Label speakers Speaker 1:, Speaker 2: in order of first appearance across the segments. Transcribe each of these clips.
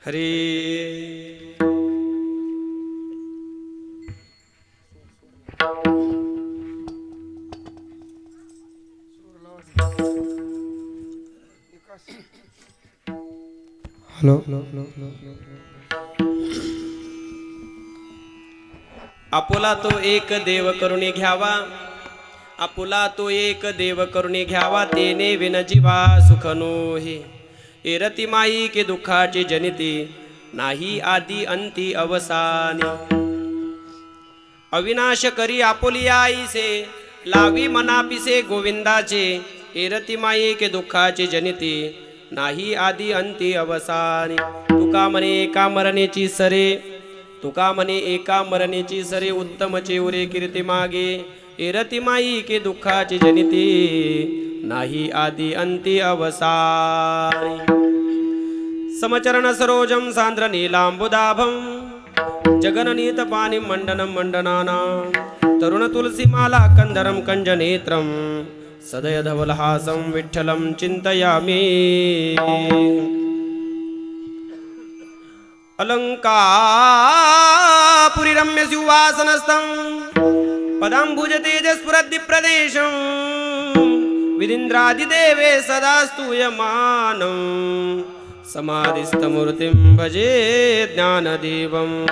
Speaker 1: Hari
Speaker 2: hello
Speaker 1: आपुला तो एक देव करुणी घ्यावा, आपुला तो एक देव करुणी घ्यावा, तेने विन जीवा सुख नोहे. एरती माई के दुःखाची जनिती, नाही आदी अंती अवसानी. अविनाश करी आपुली आईसे, लावी मनापिसे गोविंदाचे. एरती माई के दुःखाची जनिती, नाही आदी अंती अवसानी. तुका म्हणे एका मरणेची सरे, तुका म्हणे एका मरणेची सरे, उत्तम चेवरे कीर्ती मागे. एरती माई के दुःखाची जनिती, नाही आदी अंती अवसानी. समचरण सरोजम सांद्र नीलांबुदाभम, जगननीत पाणी मंडनम मंडनाना. तरुण तुलसी माला कंदरम कंजनेत्रम, सदय धवलहासं विठ्ठलं चिंतयामि. अलंकापुरी रम्य सुवासनस्थं, पदांबुज तेजस्फुरद्दीप्रदेशं. विदिन्द्रादिदेवे सदा स्तूयमानं, समाधिस्थमूर्तिं भजे ज्ञानदेवम्.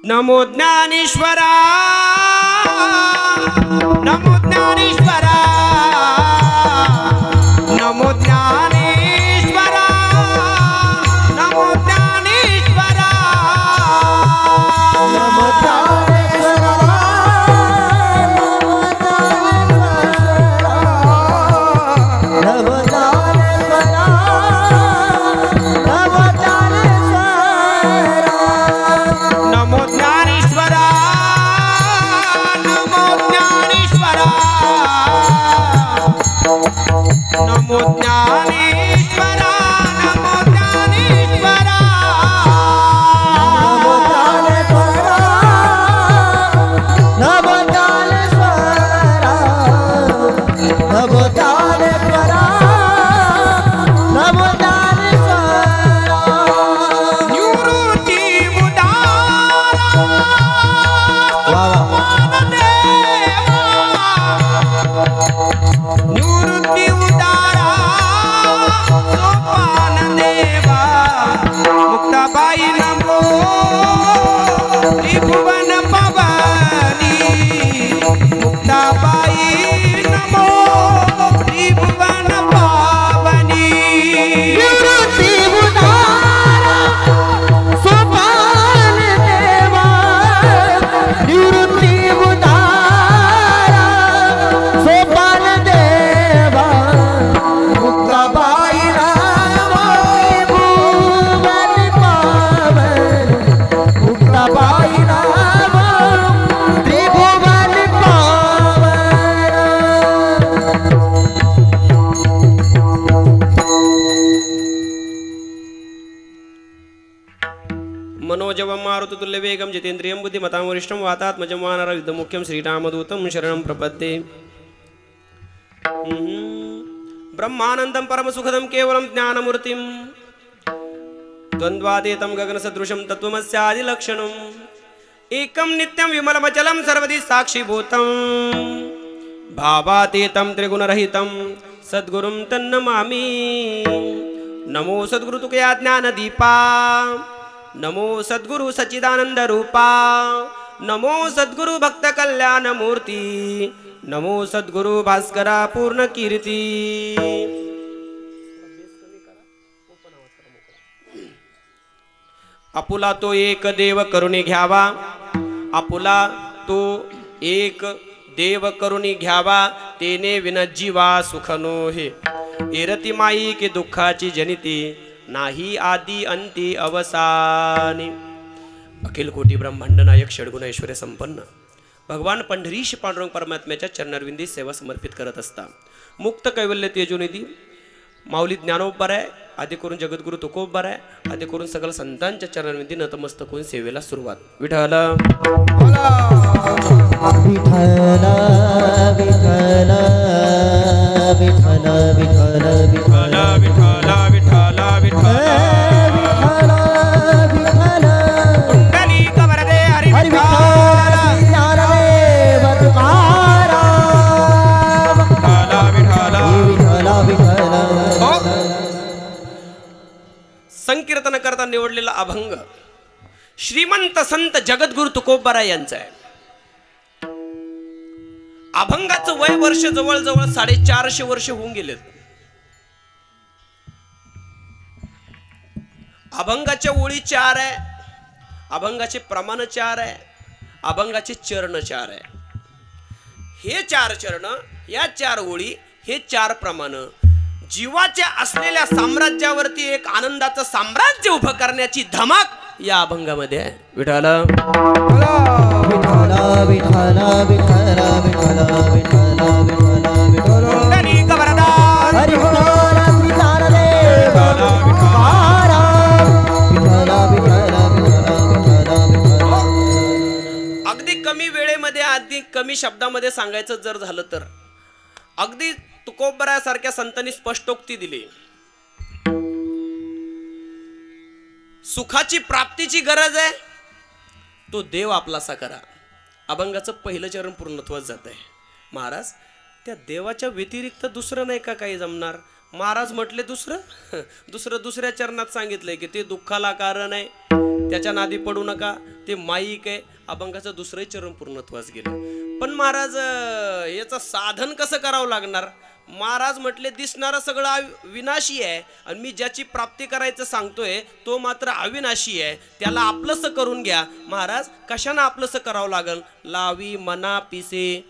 Speaker 1: नमो ज्ञानेश्वरा, नमो ज्ञानेश्वरा, नमो ज्ञानेश्वरा, नमो ज्ञानेश्वरा, नमो ज्ञानेश्वरा, नमो ज्ञानेश्वरा, नमो ज्ञानेश्वरा, नमो ज्ञानेश्वरा, नमो ज्ञानेश्वरा, नमो ज्ञानेश्वरा, नमो ज्ञानेश्वरा, नमो ज्ञानेश्वरा, नमो ज्ञानेश्वरा, नमो ज्ञानेश्वरा, नमो ज्ञानेश्वरा. निवृत्ती उदारा निवृत्ती उदारा सोपान देवा. मुक्ताबाई नमो त्रिभुवन पवनी, मुक्ताबाई नमो त्रिभुवन पावनी. निवृत्ती उदारा सोपान देवा, निवृत्ती उदारा सोपान देवा. मुक्ताबाई नमो त्रिभुवन पावन, मुक्ताबाई नमो त्रिभुवन पावन. मनोजवं मारुततुल्यवेगं जितेन्द्रियं बुद्धिमतां वरिष्ठं वातात्मजं वानरयुद्धमुख्यं श्रीरामदूतं शरणं प्रपद्ये. ब्रह्मानन्दं परमसुखदं केवलं ज्ञानमूर्तिं, द्वन्द्वातीतं गगनसदृशं तत्त्वमस्यादिलक्षणम्. एकं नित्यं विमलमचलं सर्वदि साक्षिभूतं, भावातीतं त्रिगुणरहितं सद्गुरुं तन्नमामि. नमो सद्गुरु तुकया ज्ञानदीपा, नमो सद्गुरु सच्चिदानंद रूपा, नमो सद्गुरु भक्त कल्याण मूर्ती, नमो सद्गुरु भास्करा पूर्ण कीर्ती. आपुला तो एक देव करुणी घ्यावा, आपुला तो एक देव करुणी घ्यावा, तेने विन जीवा सुख नोहे. एरती माई के दुःखाची जनिती, नाही आदी अंती अवसानी. अखिल कोटी ब्रह्मांड नायक षडगुण ऐश्वर्य संपन्न भगवान पंढरीश पांडुरंग परमात्म्याच्या चरणारविंदी सेवा समर्पित करत असता. मुक्त कैवल्य तेजोनिधी माऊली ज्ञानोबा आहे, आधी करून जगद्गुरु तुकोबा आहे, आधी करून सकल संतांच्या चरणारविंदी नतमस्तक होऊन सेवेला सुरुवात. विठ्ठल विठ्ठल विठ्ठल विठ्ठल निवडलेला अभंग श्रीमंत संत जगद्गुरु तुकोबाराय यांचा आहे. अभंगाचं वय वर्ष जवळजवळ 450 वर्ष होऊन गेलेत. अभंगाच्या ओळी 4 आहे, अभंगाचे प्रमाण 4 आहे, अभंगाचे चरण 4 आहे. हे 4 चरण, या 4 ओळी, हे 4 प्रमाण जीवाच्या असलेल्या साम्राज्यावरती एक आनंदाचं साम्राज्य उभं करण्याची धमाक या अभंगामध्ये आहे. विठ्ठल अगदी कमी वेळेमध्ये, अगदी कमी शब्दामध्ये सांगायचं जर झालं तर अगदी तुकोबारासारख्या संतांनी स्पष्टोक्ती दिली. सुखाची प्राप्तीची गरज आहे, तो देव आपलासा करा. अभंगाचं पहिलं चरण पूर्णत्वास जात आहे. महाराज त्या देवाच्या व्यतिरिक्त दुसरं नाही का काही जमणार? महाराज म्हटले दुसऱ्या चरणात सांगितलंय की ते दुःखाला कारण आहे, त्याच्या नादी पडू नका, ते माईक आहे. अभंगाचं दुसरं चरण पूर्णत्वास गेलं. पण महाराज याचं साधन कसं करावं लागणार? महाराज म्हटले दिसणारं सगळं विनाशी आहे आणि मी ज्याची प्राप्ती करायचं सांगतोय तो मात्र अविनाशी आहे, त्याला आपलंसं करून घ्या. महाराज कशानं आपलंसं करावं लागल? लावी मना पिसे.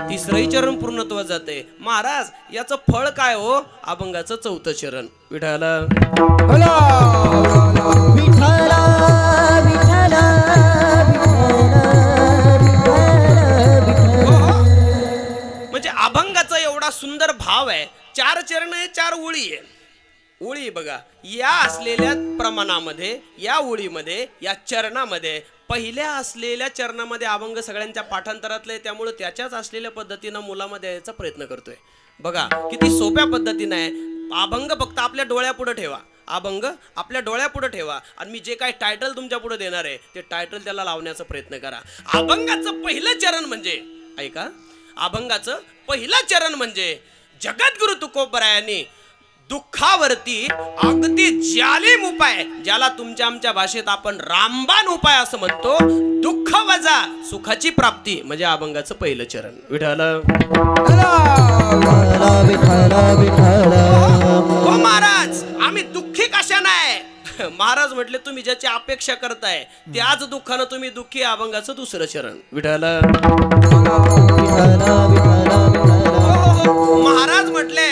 Speaker 1: तिसरंही चरण पूर्णत्वास जाते. महाराज याचं फळ काय हो? अभंगाचं 4थं चरण. विठ्ठल म्हणजे अभंगाचा एवढा सुंदर भाव आहे. 4 चरण आहे, 4 ओळी आहे. ओळी बघा, या असलेल्या प्रमाणामध्ये, या ओळीमध्ये, या चरणामध्ये, पहिल्या असलेल्या चरणामध्ये अभंग सगळ्यांच्या पाठांतरातले, त्यामुळे त्याच्याच असलेल्या पद्धतीनं मुलामध्ये यायचा प्रयत्न करतोय. बघा किती सोप्या पद्धतीनं आहे. अभंग फक्त आपल्या डोळ्यापुढे ठेवा, अभंग आपल्या डोळ्यापुढे ठेवा आणि मी जे काही टायटल तुमच्या पुढे देणार आहे ते टायटल त्याला लावण्याचा प्रयत्न करा. अभंगाचं पहिलं चरण म्हणजे, ऐका, अभंगाचं पहिलं चरण म्हणजे जगद्गुरु तुकोबारायांनी दुःखावरती अगदी जालिम उपाय, ज्याला तुमच्या आमच्या भाषेत आपण रामबाण उपाय असं म्हणतो, दुःख वजा सुखाची प्राप्ती म्हणजे अभंगाचं पहिलं चरण. विठ्ठल हो महाराज आम्ही दुःखी कशा नाही? महाराज म्हटले तुम्ही ज्याची अपेक्षा करताय त्याच दुःखानं तुम्ही दुःखी. अभंगाचं दुसरं चरण. विठ्ठल महाराज म्हटले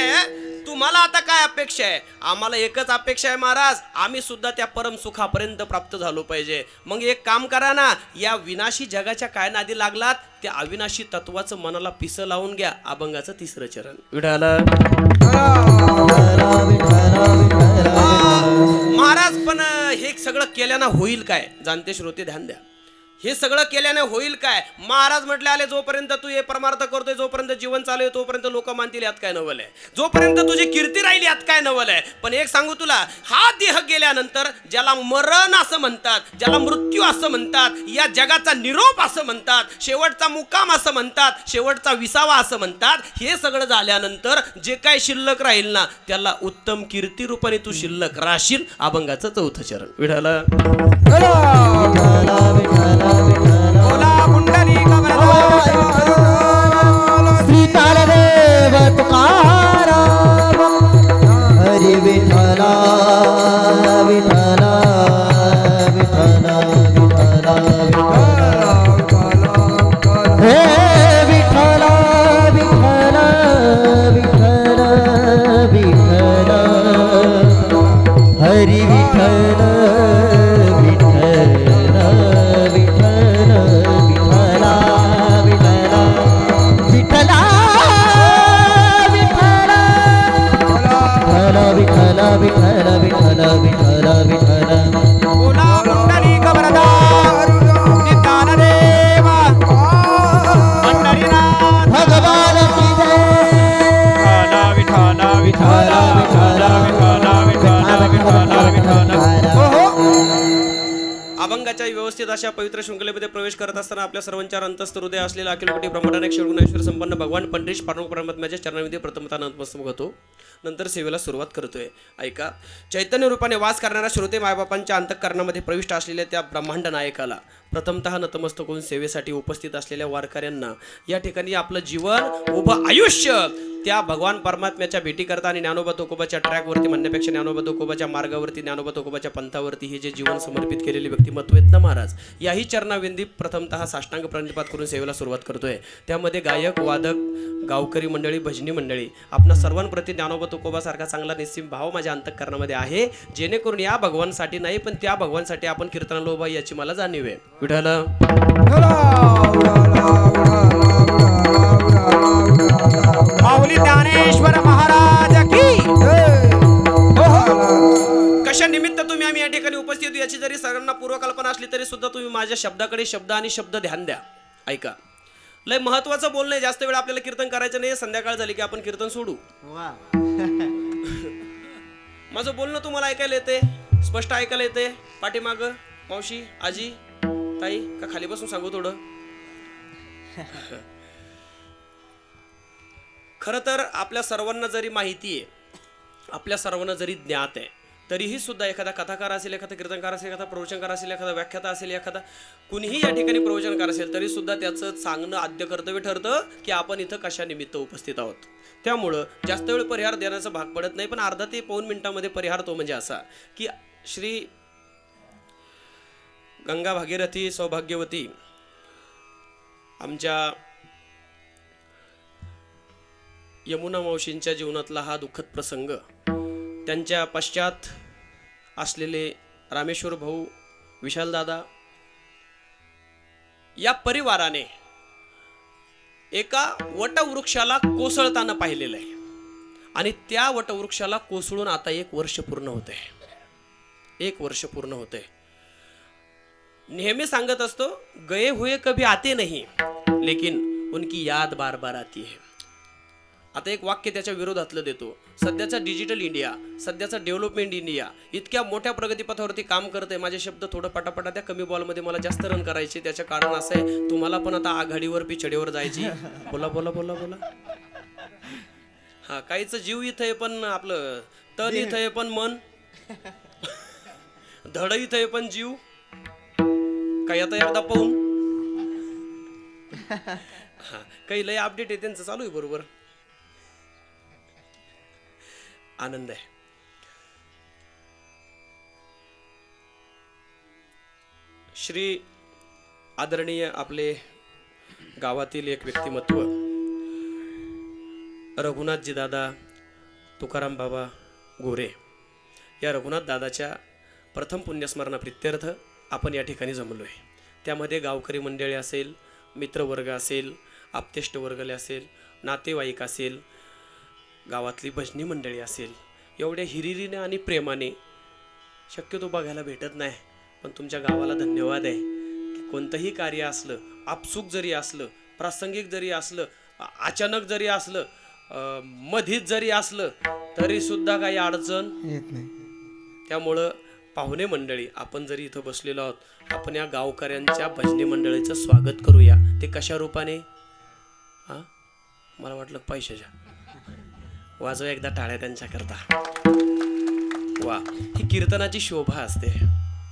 Speaker 1: तुम्हाला आता काय अपेक्षा आहे? आम्हाला एकच अपेक्षा आहे महाराज, आम्ही सुद्धा त्या परम सुखापर्यंत प्राप्त झालो पाहिजे. मग एक काम करा ना, या विनाशी जगाच्या काय नादी लागलात, त्या अविनाशी तत्वाचं मनाला पिसं लावून घ्या. अभंगाचं तिसरं चरण. विठ्ठल महाराज पण हे सगळं केल्यानं होईल काय? जाणते श्रोते ध्यान द्या. हे सगळं केल्याने होईल काय? महाराज म्हटले आले जोपर्यंत तू हे परमार्थ करतोय, जोपर्यंत जीवन चालू आहे तोपर्यंत लोक मानतील यात काय नवल आहे, जोपर्यंत तुझी कीर्ती राहील यात काय नवल आहे. पण एक सांगू तुला, हा देह गेल्यानंतर ज्याला मरण असं म्हणतात, ज्याला मृत्यू असं म्हणतात, या जगाचा निरोप असं म्हणतात, शेवटचा मुक्काम असं म्हणतात, शेवटचा विसावा असं म्हणतात, हे सगळं झाल्यानंतर जे काय शिल्लक राहील ना त्याला उत्तम कीर्ती रूपाने तू शिल्लक राशील. अभंगाचं 4थं चरण. विठ्ठल
Speaker 2: श्री तालदेव तुकाराम हरी विठ्ठला विठ्ठला विठ्ठला विठ्ठला हे विठ्ठला विठ्ठला विठ्ठला विठ्ठला हरी विठ्ठला
Speaker 1: सत्संगाच्या व्यवस्थित अशा पवित्र शृंखलेमध्ये प्रवेश करत असताना आपल्या सर्वांच्या अंतस्थ हृदय असलेला अखिल कोटी ब्रह्मांड षडगुणेश्वर संपन्न भगवान पंडित पांडुरंग परमात्म्याच्या चरणामध्ये प्रथमतः नतमस्तक होतो, नंतर सेवेला सुरुवात करतोय. ऐका, चैतन्य रूपाने वास करणाऱ्या श्रोते मायबापांच्या अंतःकरणामध्ये प्रविष्ट असलेल्या त्या ब्रह्मांड नायकाला प्रथमतः नतमस्तक होऊन सेवेसाठी उपस्थित असलेल्या वारकऱ्यांना या ठिकाणी आपलं जीवन उभं आयुष्य त्या भगवान परमात्म्याच्या भेटी करता आणि ज्ञानोबा तुकोबाच्या ट्रॅकवरती म्हणण्यापेक्षा ज्ञानोबा तुकोबाच्या मार्गावरती ज्ञानोबा तुकोबाच्या पंथावरती हे जे जीवन समर्पित केलेले व्यक्तिमत्व आहेत ना महाराज, याही चरणाविंदी प्रथमतः साष्टांग प्रणिपात करून सेवेला सुरुवात करतोय. त्यामध्ये गायक, वादक, गावकरी मंडळी, भजनी मंडळी, आपणा सर्वांप्रती ज्ञानोबा तुकोबासारखा चांगला निस्सीम भाव माझ्या अंतःकरणामध्ये आहे, जेणेकरून या भगवानसाठी नाही पण त्या भगवानसाठी आपण कीर्तनाला उभा याची मला जाणीव आहे. विठ्ठल माऊली ज्ञानेश्वर महाराज की. कशा निमित्त तुम्ही आम्ही या ठिकाणी उपस्थित याची जरी सर्वांना पूर्वकल्पना असली तरी सुद्धा तुम्ही माझ्या शब्दाकडे शब्द आणि शब्द ध्यान द्या. ऐका, लय महत्वाचं बोलणं, जास्त वेळ आपल्याला कीर्तन करायचं नाही. संध्याकाळ झाली की आपण कीर्तन सोडू. माझं बोलणं तुम्हाला ऐकायला येते, स्पष्ट ऐकायला येते? पाठीमाग मावशी, आजी, ताई, का खाली बसून सांगू थोडं? खरं तर आपल्या सर्वांना जरी माहिती आहे, आपल्या सर्वांना जरी ज्ञात आहे, तरीही सुद्धा एखादा कथाकार असेल, एखादा कीर्तनकार असेल, एखादा प्रवचनकार असेल, एखादा व्याख्याता असेल, एखादा कुणीही या ठिकाणी प्रवचनकार असेल, तरी सुद्धा त्याचं सांगणं आद्य कर्तव्य ठरतं की आपण इथं कशा निमित्त उपस्थित आहोत. त्यामुळं जास्त वेळ परिहार देण्याचा भाग पडत नाही, पण अर्धा ते पाऊण मिनिटामध्ये परिहार तो म्हणजे असा की श्री गंगा भागीरथी सौभाग्यवती आमच्या यमुना मावशींच्या जीवनातला हा दुःखद प्रसंग, त्यांच्या पश्चात असलेले रामेश्वर भाऊ, विशालदादा, या परिवाराने एका वटवृक्षाला कोसळताना पाहिलेलं आहे आणि त्या वटवृक्षाला कोसळून आता 1 वर्ष पूर्ण होते. 1 वर्ष पूर्ण होते. नेहमी सांगत असतो, गए हुए कभी आते नहीं लेकिन उनकी याद बार बार आती है. आता एक वाक्य त्याच्या विरोधातलं देतो. सध्याचा डिजिटल इंडिया, सध्याचा डेव्हलपमेंट इंडिया इतक्या मोठ्या प्रगतीपथावरती काम करते. माझे शब्द थोडं पटापटा त्या, कमी बॉलमध्ये मला जास्त रन करायचे. त्याचं कारण असं आहे, तुम्हाला पण आता आघाडीवर पिछडीवर जायची. बोला बोला बोला बोला. हा, काहीच जीव इथं आहे पण आपलं तन इथं आहे पण मन, धड इथं आहे पण जीव काही आता एकदा पाहून. हा, काही लय अपडेट आहे त्यांचं चालू आहे. बरोबर, आनंद आहे. श्री आदरणीय आपले गावातील एक व्यक्तिमत्व रघुनाथजी दादा तुकाराम बाबा गोरे, या रघुनाथ दादाच्या प्रथम पुण्यस्मरणाप्रित्यर्थ आपण या ठिकाणी जमलो आहे. त्यामध्ये गावकरी मंडळी असेल, मित्रवर्ग असेल, आप्तेष्ट वर्गले असेल, नातेवाईक असेल, गावातली भजनी मंडळी असेल, एवढ्या हिरिरीने आणि प्रेमाने शक्यतो बघायला भेटत नाही. पण तुमच्या गावाला धन्यवाद आहे की कोणतंही कार्य असलं, आपसुक जरी असलं, प्रासंगिक जरी असलं, अचानक जरी असलं, मधीच जरी असलं, तरी सुद्धा काही अडचण येत नाही. त्यामुळं पाहुणे मंडळी, आपण जरी इथं बसलेलो आहोत, आपण या गावकऱ्यांच्या भजनी मंडळीचं स्वागत करूया. ते कशा रूपाने? हां, मला वाटलं पैशाच्या. वाजवा एकदा टाळ्या त्यांच्या करता. वा, ही कीर्तनाची शोभा असते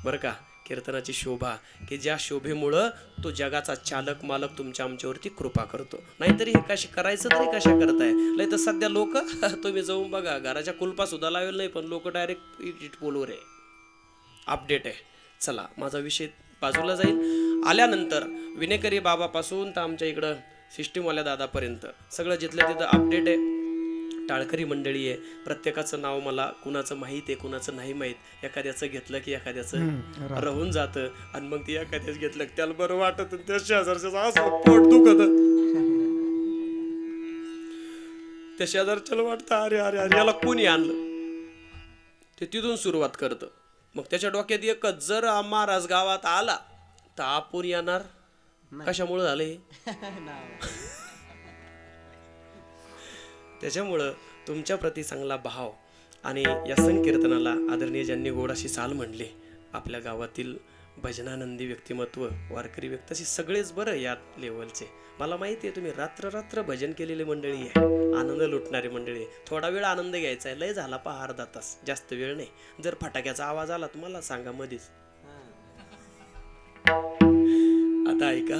Speaker 1: बरं का. कीर्तनाची शोभा की ज्या शोभेमुळं तो जगाचा चालक मालक तुमच्या आमच्यावरती कृपा करतो. नाहीतरी हे कशी करायचं तरी कशा करताय. लय तर सध्या लोक, तुम्ही जाऊन बघा, घराच्या कुलपा सुद्धा लावेल नाही, पण लोक डायरेक्ट इट बोलवर आहे, अपडेट आहे. चला, माझा विषय बाजूला जाईल. आल्यानंतर विनेकरी बाबापासून तर आमच्या इकडं सिस्टीमवाल्या दादापर्यंत सगळं जिथलं तिथं अपडेट आहे. टाळकरी मंडळी आहे, प्रत्येकाचं नाव मला कुणाचं माहीत आहे, कुणाचं नाही माहीत. एखाद्याचं घेतलं की एखाद्याचं राहून जातं आणि मग ती एखाद्याच घेतलं की त्याला बरं वाटत, त्या शेजारच्याच असं पोट दुखत, त्या शेजारच्याला वाटतं अरे अरे अरे याला कोणी आणलं. ते तिथून सुरुवात करतं. मग त्याच्या डोक्यात एकच, जर महाराज गावात आला तर आपण येणार. कशामुळे झाले? त्याच्यामुळं तुमच्या प्रती चांगला भाव आणि या संकीर्तनाला आदरणीय ज्यांनी गोड अशी चाल म्हणली, आपल्या गावातील भजनानंदी व्यक्तिमत्व, वारकरी व्यक्ती असे सगळेच बरं या लेवलचे. मला माहिती आहे तुम्ही रात्र रात्र भजन केलेली मंडळी आहे, आनंद लुटणारी मंडळी आहे. थोडा वेळ आनंद घ्यायचा आहे, लय झाला पहा अर्धा तास, जास्त वेळ नाही. जर फटाक्याचा आवाज आला तुम्हाला सांगा मध्येच. आता ऐका,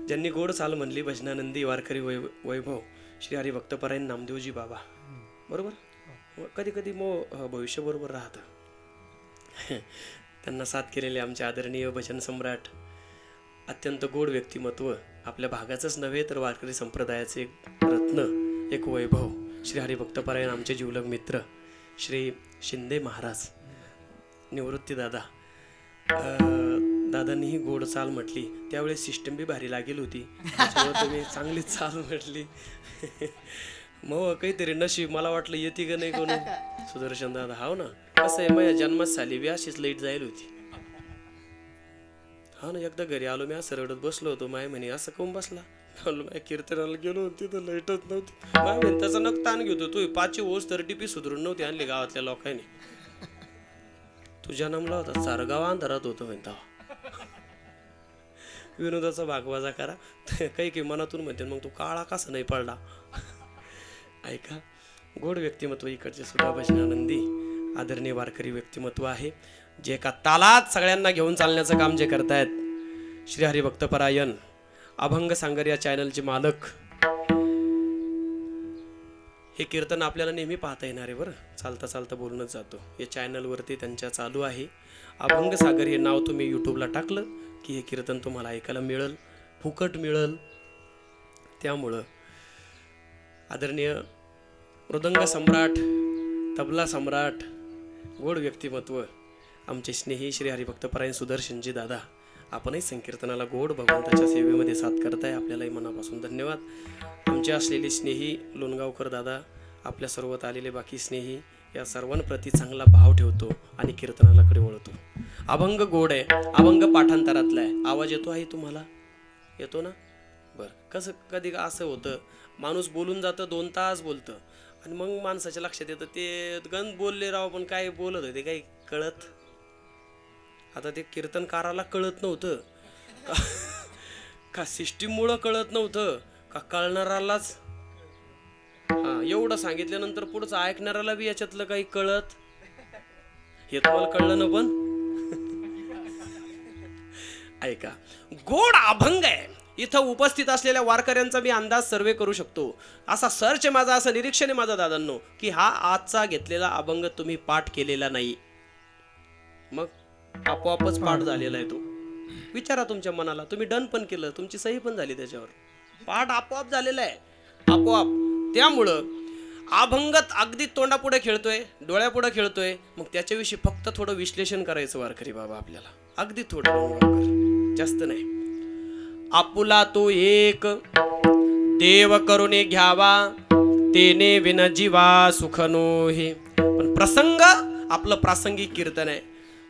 Speaker 1: ज्यांनी गोड चाल म्हणली भजनानंदी वारकरी वैभव श्री हरिभक्तपरायण नामदेवजी बाबा, बरोबर. कधी कधी भविष्य बरोबर राहतं. त्यांना साथ केलेले आमचे आदरणीय भजन सम्राट, अत्यंत गोड व्यक्तिमत्व, आपल्या भागाचंच नव्हे तर वारकरी संप्रदायाचे एक रत्न, एक वैभव श्री हरिभक्तपरायण आमचे जिवलग मित्र श्री शिंदे महाराज, निवृत्ती दादा. दादांनीही गोड चाल म्हटली, त्यावेळेस सिस्टम बी भारी लागेल होती, तुम्ही चांगली चाल म्हटली. मग काहीतरी नशीब, मला वाटलं येते का नाही कोणी. सुदर्शन दादा, हाव ना, कसं आहे माझ्या जन्मात साली बी अशीच लाईट जायला होती. हा ना, एकदा घरी आलो मी, असं रडत बसलो होतो. माय म्हणे असं काऊन बसला, माय कीर्तनाला गेलो होती तर लाईटच नव्हती. माय म्हणे त्याचा नक ताण घेतो तू, 5 ओस 30 सुधरून नव्हती आणली गावातल्या लोकांनी. तू जन्मला होता, सारं गाव अंधारात होतं म्हणता. विनोदाचा भागवाजा करा, काही मनातून म्हणते मग तू काळा कसा नाही पडला. ऐका, गोड व्यक्तिमत्व इकडचे सुद्धा भजनानंदी आदरणीय वारकरी व्यक्तिमत्व आहे, जे एका तालात सगळ्यांना घेऊन चालण्याचं काम जे करतायत. श्री हरिभक्तपरायण अभंग सांगर या चॅनलचे मालक. हे कीर्तन आपल्याला नेहमी पाहता येणार आहे बरं, चालता चालता बोलूनच जातो. या चॅनलवरती त्यांच्या चालू आहे अभंग सागर हे नाव. तुम्ही यूट्यूबला टाकलं की हे कीर्तन तुम्हाला ऐकायला मिळेल, फुकट मिळेल. त्यामुळं आदरणीय मृदंग सम्राट, तबला सम्राट, गोड व्यक्तिमत्व आमचे स्नेही श्री हरिभक्तपरायण सुदर्शनजी दादा, आपणही संकीर्तनाला गोड भगवंताच्या सेवेमध्ये साथ करताय, आपल्यालाही मनापासून धन्यवाद. आमचे असलेले स्नेही लोणगावकर दादा, आपल्या सर्वात आलेले बाकी स्नेही, या सर्वांप्रती चांगला भाव ठेवतो आणि कीर्तनालाकडे वळतो. अभंग गोड आहे, अभंग पाठांतरातला आहे. आवाज येतो आहे तुम्हाला, येतो ना? बरं. कसं कधी असं होतं, माणूस बोलून जातं, 2 तास बोलतं आणि मग माणसाच्या लक्षात येतं ते गंध बोलले राव, पण काय बोलत होते काही कळत. आता ते कीर्तनकाराला कळत नव्हतं का सिस्टीममुळं कळत नव्हतं का कळणारालाच. एवढं सांगितल्यानंतर पुढचं ऐकणाऱ्याला बी याच्यातलं काही कळत. हे तुम्हाला कळलं ना? पण ऐका, गोड अभंग आहे. इथं उपस्थित असलेल्या वारकऱ्यांचा मी अंदाज सर्वे करू शकतो. असा सर्च आहे माझा, असं निरीक्षण आहे माझं दादांनो, की हा आजचा घेतलेला अभंग तुम्ही पाठ केलेला नाही, मग आपोआपच पाठ झालेला आहे तो. विचारा तुमच्या मनाला, तुम्ही डन पण केलं, तुमची सही पण झाली त्याच्यावर, पाठ आपोआप झालेला आहे, आपोआप. त्यामुळं अभंगत अगदी तोंडापुढे खेळतोय, डोळ्यापुढे खेळतोय, मग त्याच्याविषयी फक्त थोडं विश्लेषण करायचं वारकरी बाबा आपल्याला, अगदी थोडं, जास्त नाही. आपुला तो एक देव करुणे घ्यावा, तेने विन जीवा सुख नोहे. पण प्रसंग आपलं प्रासंगिक कीर्तन आहे.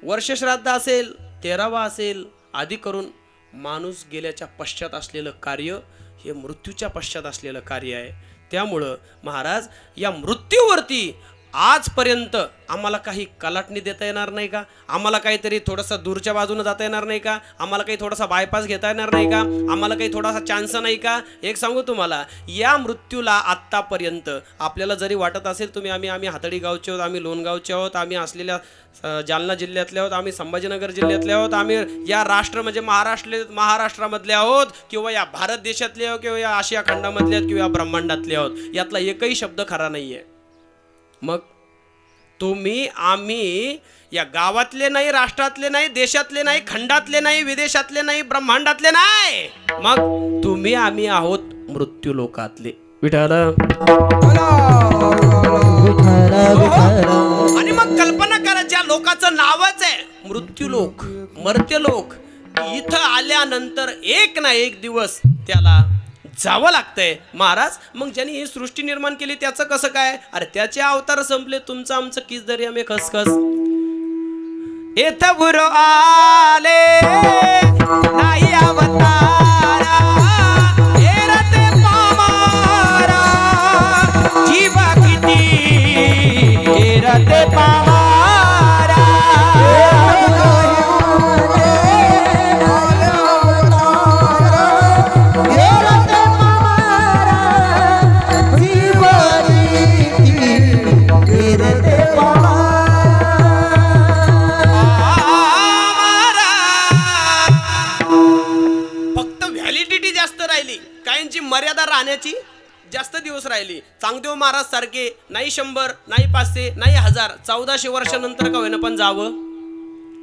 Speaker 1: वर्षश्राद्ध असेल, 13वा असेल, आधी करून माणूस गेल्याच्या पश्चात असलेलं कार्य हे मृत्यूच्या पश्चात असलेलं कार्य आहे. त्यामुळं महाराज, या मृत्यूवरती आजपर्यंत आम्हाला काही कलाटणी देता येणार नाही का? आम्हाला काहीतरी थोडंसं दूरच्या बाजूने जाता येणार नाही का? आम्हाला काही थोडासा बायपास घेता येणार नाही का? आम्हाला काही थोडासा चान्स नाही का? एक सांगू तुम्हाला, या मृत्यूला आत्तापर्यंत आपल्याला जरी वाटत असेल तुम्ही आम्ही हातडी गावचे आहोत, आम्ही लोणगावचे आहोत, आम्ही असलेल्या जालना जिल्ह्यातले आहोत, आम्ही संभाजीनगर जिल्ह्यातले आहोत, आम्ही या राष्ट्र म्हणजे महाराष्ट्रामधले आहोत, किंवा या भारत देशातले आहोत, किंवा या आशिया खंडामधले आहोत, किंवा या ब्रह्मांडातले आहोत, यातला एकही शब्द खरा नाही आहे. मग तुम्ही आम्ही या गावातले नाही, राष्ट्रातले नाही, देशातले नाही, खंडातले नाही, विदेशातले नाही, ब्रह्मांडातले नाही, मग तुम्ही आम्ही आहोत मृत्यू लोकातले. विठाला आणि मग कल्पना करा, ज्या लोकांचं नावच आहे मृत्यू लोक, मर्त्य लोक, इथं आल्यानंतर एक ना एक दिवस त्याला जावं लागतंय. महाराज, मग ज्यांनी ही सृष्टी निर्माण केली त्याचं कसं काय? अरे त्याचे अवतार संपले, तुमचं आमचं किस दर्या में खसखस. येथ बुरो आले नाही अवतारा, हेरते पामारा जीवा किती, हेरते पामारा आमदार राहण्याची जास्त दिवस राहिली. चांगदेव महाराज सारखे नाही 100 नाही 500 नाही 1000 1400 वर्षानंतर का होईना पण जावं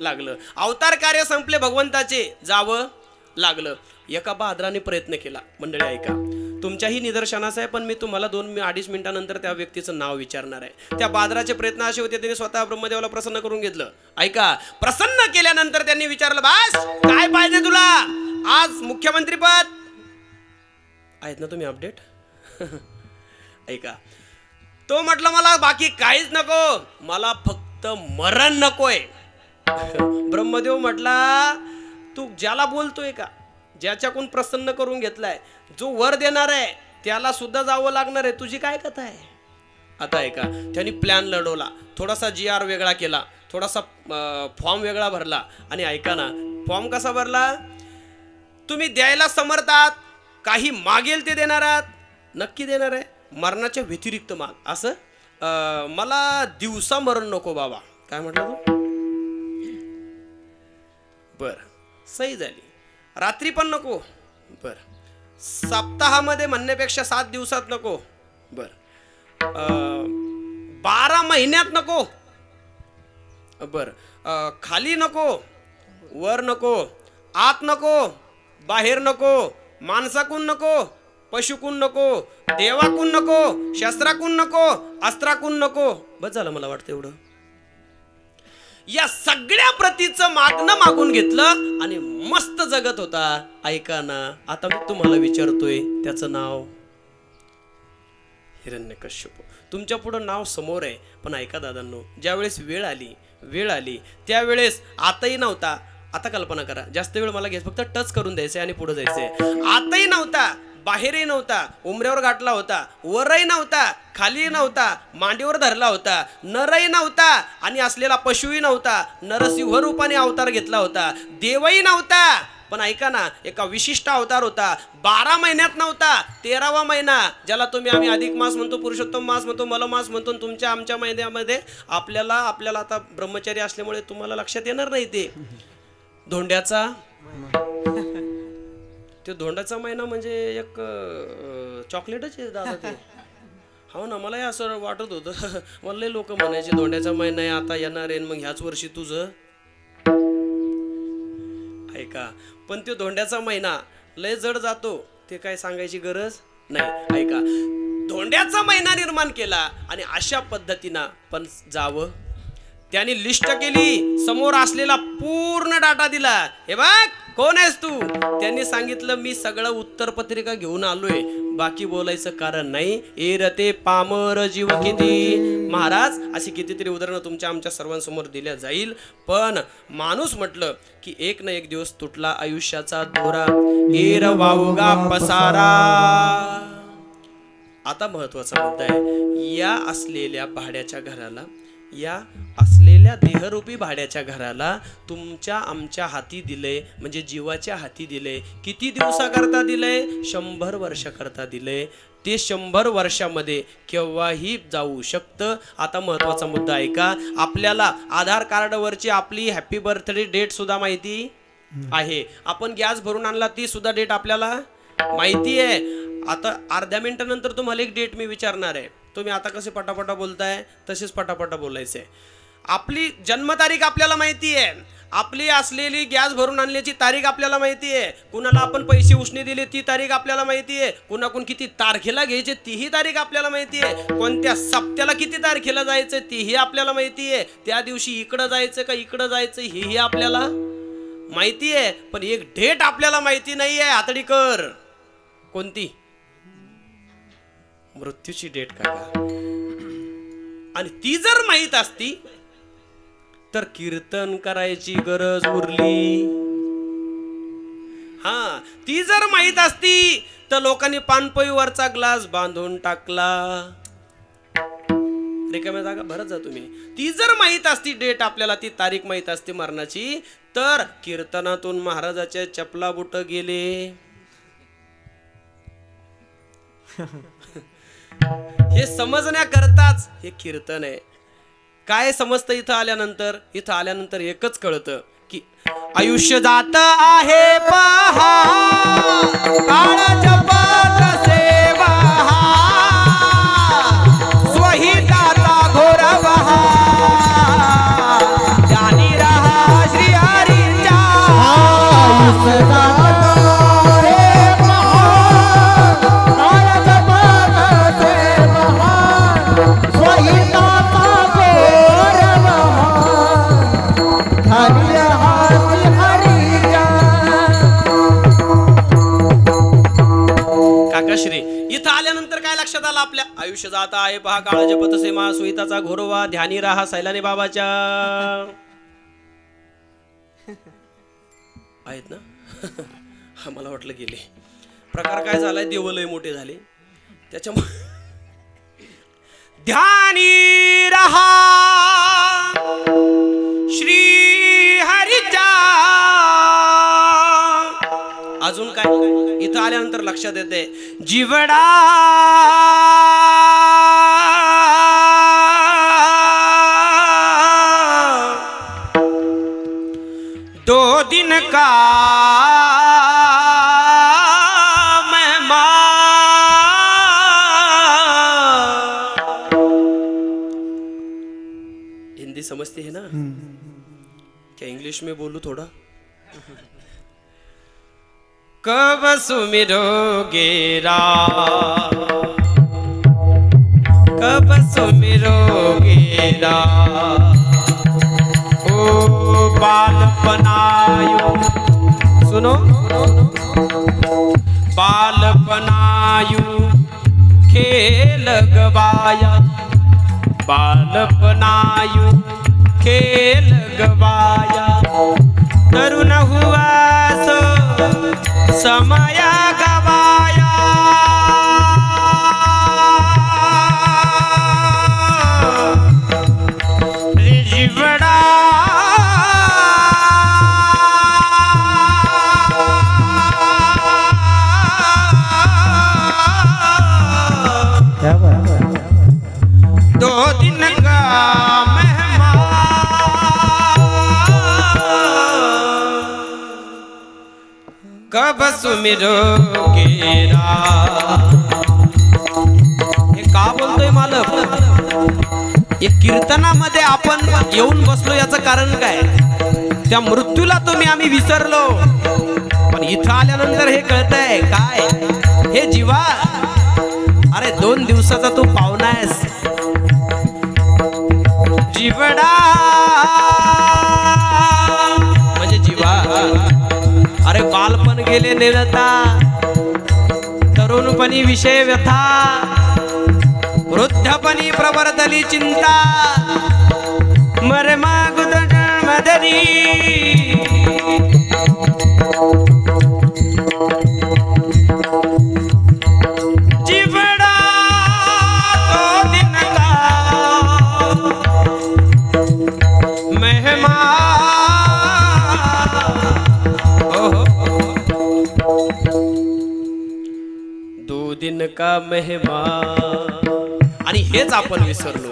Speaker 1: लागलं. अवतार कार्य संपले भगवंताचे, जावं लागलं. एका बहादराने प्रयत्न केला. मंडळी ऐका, तुमच्याही निदर्शनास आहे, पण मी तुम्हाला 2-2.5 मिनिटानंतर त्या व्यक्तीचं नाव विचारणार आहे. त्या बहादराचे प्रयत्न असे होते, त्यांनी स्वतः ब्रह्मदेवाला प्रसन्न करून घेतलं. ऐका, प्रसन्न केल्यानंतर त्यांनी विचारलं, बास काय पाहिजे तुला? आज मुख्यमंत्री पद आहेत ना तुम्ही अपडेट? ऐका, तो म्हटलं मला बाकी काहीच नको, मला फक्त मरण नकोय. ब्रह्मदेव म्हटला, तू ज्याला बोलतोय का, ज्याच्याकडून प्रसन्न करून घेतलाय, जो वर देणार आहे त्याला सुद्धा जावं लागणार आहे, तुझी काय कथा आहे? आता ऐका, त्यांनी प्लॅन लढवला, थोडासा GR वेगळा केला, थोडासा फॉर्म वेगळा भरला. आणि ऐका ना, फॉर्म कसा भरला? तुम्ही द्यायला समर्थ आहात, काही मागेल ते देणार आहात, नक्की देणार आहे, मरणाच्या व्यतिरिक्त माग. असं मला दिवसा मरण नको बाबा. काय म्हटलं तू? बर, सही झाली. रात्री पण नको. बर, सप्ताहामध्ये म्हणण्यापेक्षा 7 दिवसात नको. बर, 12 महिन्यात नको. बर, खाली नको, वर नको, आत नको, बाहेर नको, माणसाकून नको, पशुकून नको, देवाकून नको, शस्त्राकून नको, अस्त्राकून नको. बस झालं मला वाटतं एवढं. या सगळ्या प्रतीचं मागणं मागून घेतलं आणि मस्त जगत होता. ऐका ना, आता मी तुम्हाला विचारतोय, त्याचं नाव हिरण्यकश्यप. तुमच्या पुढं नाव समोर आहे, पण ऐका दादांनो, ज्यावेळेस वेळ आली त्यावेळेस आताही नव्हता. आता कल्पना करा, जास्त वेळ मला घ्यायचं, फक्त टच करून द्यायचंय आणि पुढे जायचंय. आताही नव्हता, बाहेरही नव्हता, उमऱ्यावर गाठला होता, वरही नव्हता, खाली नव्हता, मांडीवर धरला होता, नरही नव्हता आणि असलेला पशुही नव्हता, नरसिंह रूपाने अवतार घेतला होता, देवही नव्हता. पण ऐका ना, एका विशिष्ट अवतार होता. 12 महिन्यात नव्हता, 13वा महिना, ज्याला आम्ही अधिक मास म्हणतो, पुरुषोत्तम मास म्हणतो, मलमास म्हणतो. तुमच्या आमच्या महिन्यामध्ये आपल्याला आता ब्रह्मचारी असल्यामुळे तुम्हाला लक्षात येणार नाही ते धोंड्याचा. ते धोंड्याचा महिना म्हणजे एक चॉकलेटच आहे दादा ते. हो ना, मलाही असं वाटत होतं. मला लोक म्हणायचे धोंड्याचा महिना आहे, आता येणार आहे, मग ह्याच वर्षी तुझं. ऐका, पण तो धोंड्याचा महिना लय जड जातो, ते काय सांगायची गरज नाही. ऐका, धोंड्याचा महिना निर्माण केला आणि अशा पद्धतीनं पण जावं. त्यांनी लिस्ट केली, समोर असलेला पूर्ण डाटा दिला. हे बघ, कोण आहेस तू? त्यांनी सांगितलं, मी सगळं उत्तरपत्रिका घेऊन आलोय, बाकी बोलायचं कारण नाही. एरते पामर जीव किती. महाराज, अशी कितीतरी उदाहरणं तुमच्या आमच्या सर्वांसमोर दिल्या जाईल, पण माणूस म्हटलं की एक ना एक दिवस तुटला आयुष्याचा दोरा, एर वावगा पसारा. आता महत्वाचा मुद्दा आहे, या असलेल्या भाड्याच्या घराला, या असलेल्या देहरूपी भाड्याच्या घराला तुमच्या आमच्या हाती दिले, म्हणजे जीवाच्या हाती दिले. किती दिवसाकरता दिले? 100 वर्षाकरता दिले. ते 100 वर्षामध्ये केव्हाही जाऊ शकतं. आता महत्वाचा मुद्दा ऐका, आपल्याला आधार कार्डवरची आपली हॅपी बर्थडे डेट सुद्धा माहिती आहे. आपण गॅस भरून आणला, ती सुद्धा डेट आपल्याला माहिती आहे. आता अर्ध्या मिनिटानंतर तुम्हाला एक डेट मी विचारणार आहे, तुम्ही आता कसे पटापटा बोलताय तसेच पटापटा बोलायचे. आपली जन्मतारीख आपल्याला माहिती आहे, आपली असलेली गॅस भरून आणल्याची तारीख आपल्याला माहिती आहे, कुणाला आपण पैसे उसने दिले ती तारीख आपल्याला माहिती आहे, कुणाकडून किती तारखेला घ्यायचे तीही तारीख आपल्याला माहिती आहे, कोणत्या सप्त्याला किती तारखेला जायचं तीही आपल्याला माहिती आहे, त्या दिवशी इकडं जायचं का इकडं जायचं हेही आपल्याला माहिती आहे. पण एक डेट आपल्याला माहिती नाही आहे, आतडीकर. कोणती? मृत्यूची डेट काका. आणि ती जर माहित असती तर कीर्तन करायची गरज उरली. हा, ती जर माहित असती तर लोकांनी पानपोईवरचा ग्लास बांधून टाकला. रिकाम्या जागा भरत जा तुम्ही. ती जर माहित असती डेट आपल्याला, ती तारीख माहित असते मरणाची, तर कीर्तनातून महाराजाच्या चपला बुट गेले. हे समजण्याकरताच हे कीर्तन आहे. काय समजतं इथं आल्यानंतर? इथं आल्यानंतर एकच कळतं की आयुष्य जात आहे पहा काळ जपत सेवा स्वहिताचा घोर बहा ध्यानी रहा श्री हरीच्या काकाश्री इथं आल्यानंतर काय लक्षात आलं आपल्या आयुष्य जात आहे पहा काळ जपत सेवा सुहिताचा घोरवा ध्यानी राहा सैलानी बाबाच्या आहेत ना मला वाटलं गेले प्रकार काय झालाय देवलय मोठे झाले त्याच्यामुळे ध्यानी रहा श्री हरीच्या अजून काय इथं आल्यानंतर लक्षात येते जीवडा दो दिन का मेहमान हिंदी समझते हैं ना क्या इंग्लिश में बोलूं थोड़ा कब सुमिरोगे राम कब सुमिरोगे राम ओ बालपनायु सुनो बालपनायु खेल गवाया बालपनायु खेल गवाया तरुण हुआ सो समय गवाया रिजवड़ा दो दिन का मेहमान कब सुमिरोगे हे का बोलतोय मालक हे कीर्तनामध्ये आपण येऊन बसलो याचं कारण काय त्या मृत्यूला तुम्ही आम्ही विसरलो पण इथं आल्यानंतर हे कळतंय काय हे जीवा अरे 2 दिवसाचा तू पाहुणा आहेस जीवडा म्हणजे जीवा अरे बालपण गेले नेलता तरुणपणी विषय व्यथा वृद्धपणी प्रवर्तली चिंता मरे मागुद जन्मधरी जीवडा तो दिन का मेहमान दो दिन का मेहमान आणि हेच आपण विसरलो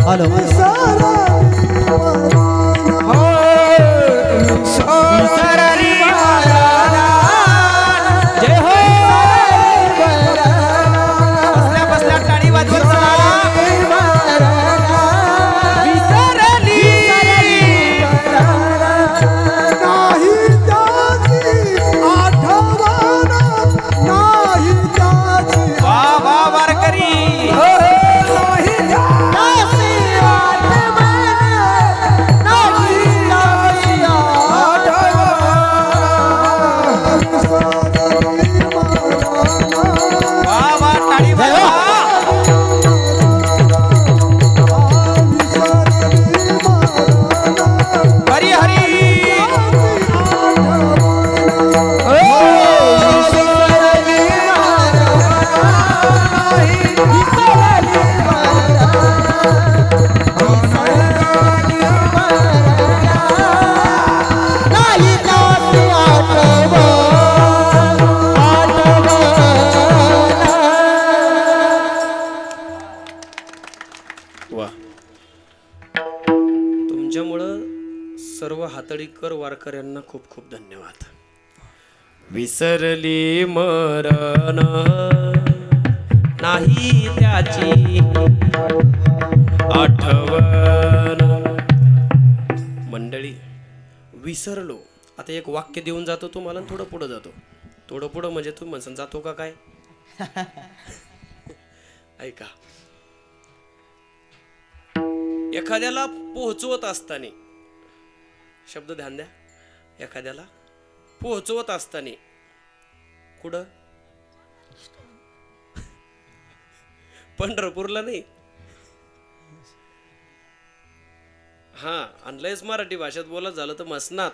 Speaker 2: हॅलो
Speaker 3: नाही
Speaker 1: त्याच्यामुळं सर्व हातळीकर वारकऱ्यांना खूप खूप धन्यवाद. विसरली मरण नाही त्याची आठवण. मंडळी विसरलो. आता एक वाक्य देऊन जातो तुम्हाला, थोडं पुढं जातो. थोडं पुढं म्हणजे तुम्ही म्हणसान जातो का काय? ऐका, एखाद्याला पोहोचवत असताना, शब्द ध्यान द्या, एखाद्याला पोहोचवत असताना कुठं? पंढरपूरला नाही. हा, आणि लयच मराठी भाषेत बोलत झालं तर मसनात.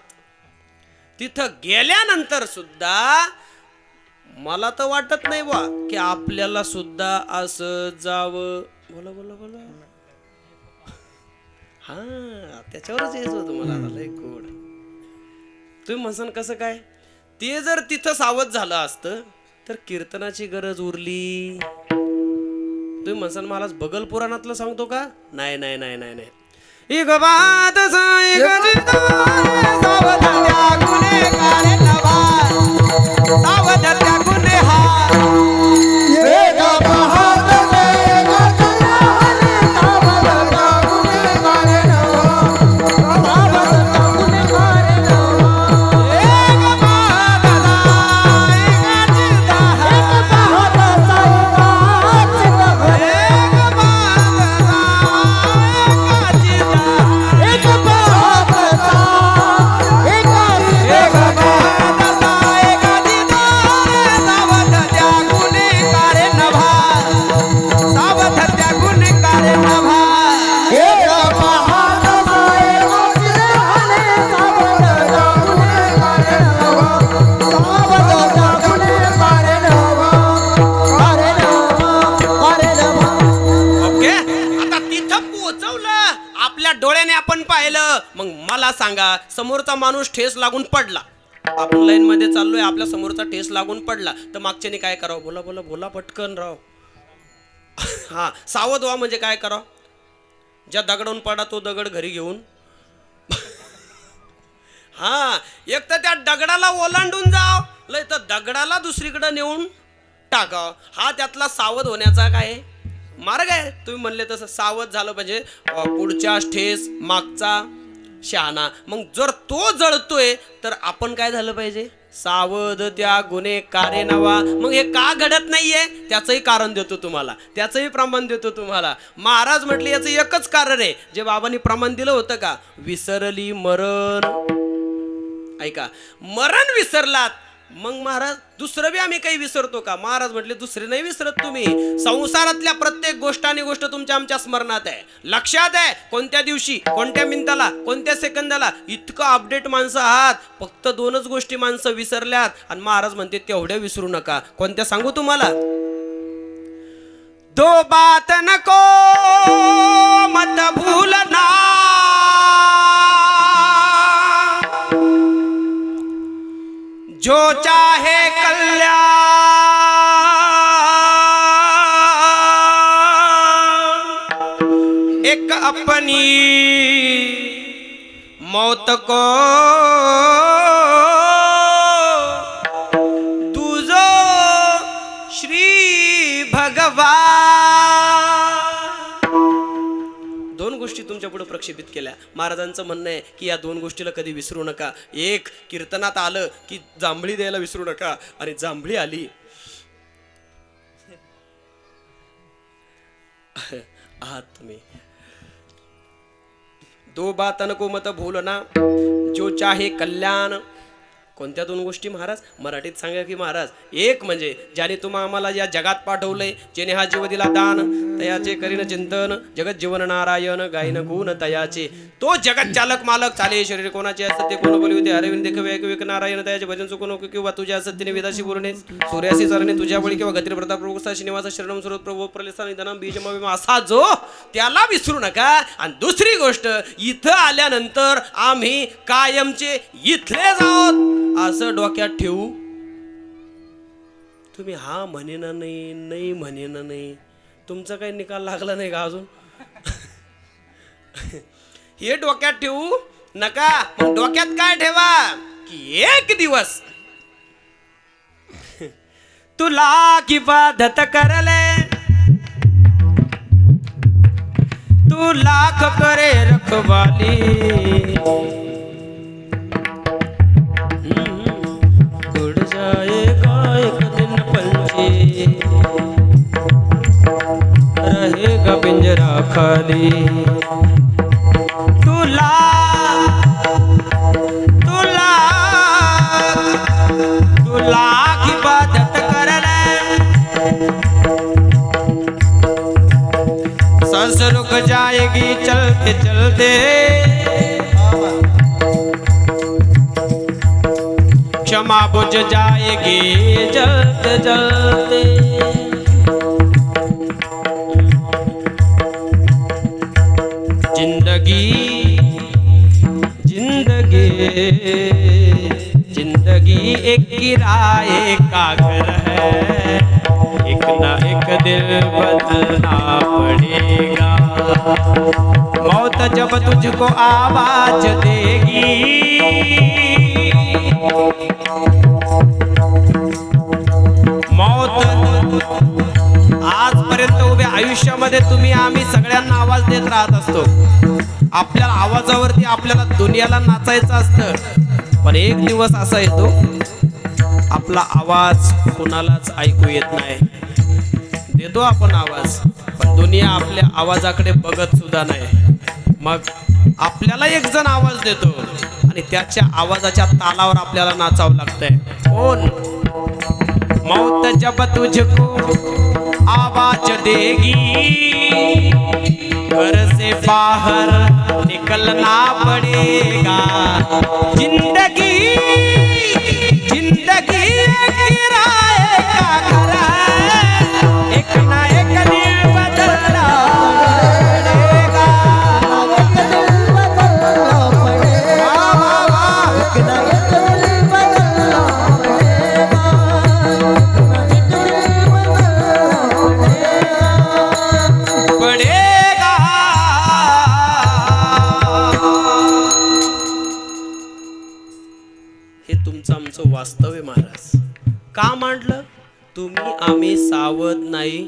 Speaker 1: तिथं गेल्यानंतर सुद्धा मला तर वाटत नाही बा की आपल्याला सुद्धा असं जावं. बोला बोला बोला. हा, त्याच्यावरच यायचं होतं मला. लय गोड. तुम्ही म्हणसान कसं काय? ते जर तिथं सावध झालं असतं तर कीर्तनाची गरज उरली. तुम्ही म्हणसान महाराज बगल पुराणातलं सांगतो का? नाही नाही नाही नाही नाही. एक बात सांगा, समोरचा माणूस ठेस लागून पडला. आपण लाईन मध्ये चाललोय, आपल्या समोरचा ठेस लागून पडला तर मागच्याने काय करावं? बोला बोला बोला पटकन राव. हा, सावध व्हा म्हणजे काय करावं? ज्या दगडावून पडा तो दगड घरी घेऊन हा, एक तर त्या दगडाला ओलांडून जाव, लय तर दगडाला दुसरीकडे नेऊन टाकाव. हा त्यातला सावध होण्याचा काय मार्ग आहे. तुम्ही म्हणले तसं सावध झालं म्हणजे पुढच्या ठेस मागचा शहाणा. मग जर तो जळतोय तर आपण काय झालं पाहिजे? सावध त्या गुन्हेगारे नवा. मग हे का घडत नाहीये त्याचंही कारण देतो तुम्हाला, त्याचंही प्रमाण देतो तुम्हाला. महाराज म्हटले याचं एकच कारण आहे, जे बाबांनी प्रमाण दिलं होतं का? विसरली मरण. ऐका, मरण विसरलात मग महाराज दुसरं बी आम्ही काही विसरतो का? महाराज म्हटले दुसरे नाही विसरत तुम्ही. संसारातल्या प्रत्येक गोष्ट आणि गोष्ट तुमच्या आमच्या स्मरणात आहे, लक्षात आहे. कोणत्या दिवशी, कोणत्या मिनिटाला, कोणत्या सेकंदाला. इतकं अपडेट माणसं आहात. फक्त दोनच गोष्टी माणसं विसरल्यात आणि महाराज म्हणते तेवढ्या विसरू नका. कोणत्या सांगू तुम्हाला? दो बात नको मत भूलना, जो चाहे कल्याण, एक अपनी मौत को तुझो श्री भगवान. दोन गोष्टी तुमच्या पुढे प्रक्षेपित केल्या. महाराजांचं म्हणणं आहे की या दोन गोष्टीला कधी विसरू नका. एक, कीर्तनात आलं की जांभळी द्यायला विसरू नका. आणि जांभळी आली आहात तुम्ही. दो बातन को मत भूलना, जो चाहे कल्याण. कोणत्या दोन गोष्टी महाराज? मराठीत सांगा की महाराज. एक म्हणजे ज्याने तुम्हा आम्हाला या जगात पाठवलंय, जेने हा जीव दिला दान, तयाचे करीन चिंतन, जगत जीवन नारायण गायन गुण तयाचे. तो जगत चालक मालक चाले शरीर कोणाचे असते, कोण बोली होते अरविंद देखवे एक नारायण तयाचे भजन चुकू नको, किंवा तुझ्या असत्य वेदाशी बोलणे, सूर्याशी चरणे तुझ्या बळी, किंवा गतिर प्रताप प्रभू श्रीनिवास शरणम स्वरूप प्रभू प्रलेसा निधनम बीजम, असा जो त्याला विसरू नका. आणि दुसरी गोष्ट, इथं आल्यानंतर आम्ही कायमचे इथलेच आहोत असं डोक्यात ठेवू. तुम्ही हा म्हणेना नाही, नाही म्हणेना नाही, तुमचा काही निकाल लागला नाही का अजून? हे डोक्यात ठेवू नका. मग डोक्यात काय ठेवा की एक दिवस तुला इबादत करले तू लाख करे रखवाली. उड़ जाएगा एक दिन पंछी रहेगा पिंजरा खाली. तुला इबादत करले सांस रुक जाएगी चलते चलते. क्षमा बुझ जाएगी जलते जलते. जिंदगी जिंदगी जिंदगी एक किराए का घर है. एक ना एक दिल बदलना पड़ेगा. मौत जब तुझको आवाज देगी मौत. आजपर्यंत उभ्या आयुष्यामध्ये तुम्ही आम्ही सगळ्यांना आवाज देत राहत असतो. आपल्या आवाजावरती आपल्याला दुनियाला नाचायचं असतं. पण एक दिवस असा येतो आपला आवाज कोणालाच ऐकू येत नाही. देतो आपण आवाज पण दुनिया आपल्या आवाजाकडे बघत सुद्धा नाही. मग आपल्याला एक जण आवाज देतो आणि त्याच्या आवाजाच्या तालावर आपल्याला नाचावं लागतंय. कोण? मौत जब तुझको आवाज देगी घर से बाहर निकलना पड़ेगा. जिंदगी जिंदगी एक किराए का घर है. एक ना एक दिन बदलना पड़ेगा. हे तुमचं आमचं वास्तव आहे महाराज. का मांडलं? तुम्ही आम्ही सावध नाही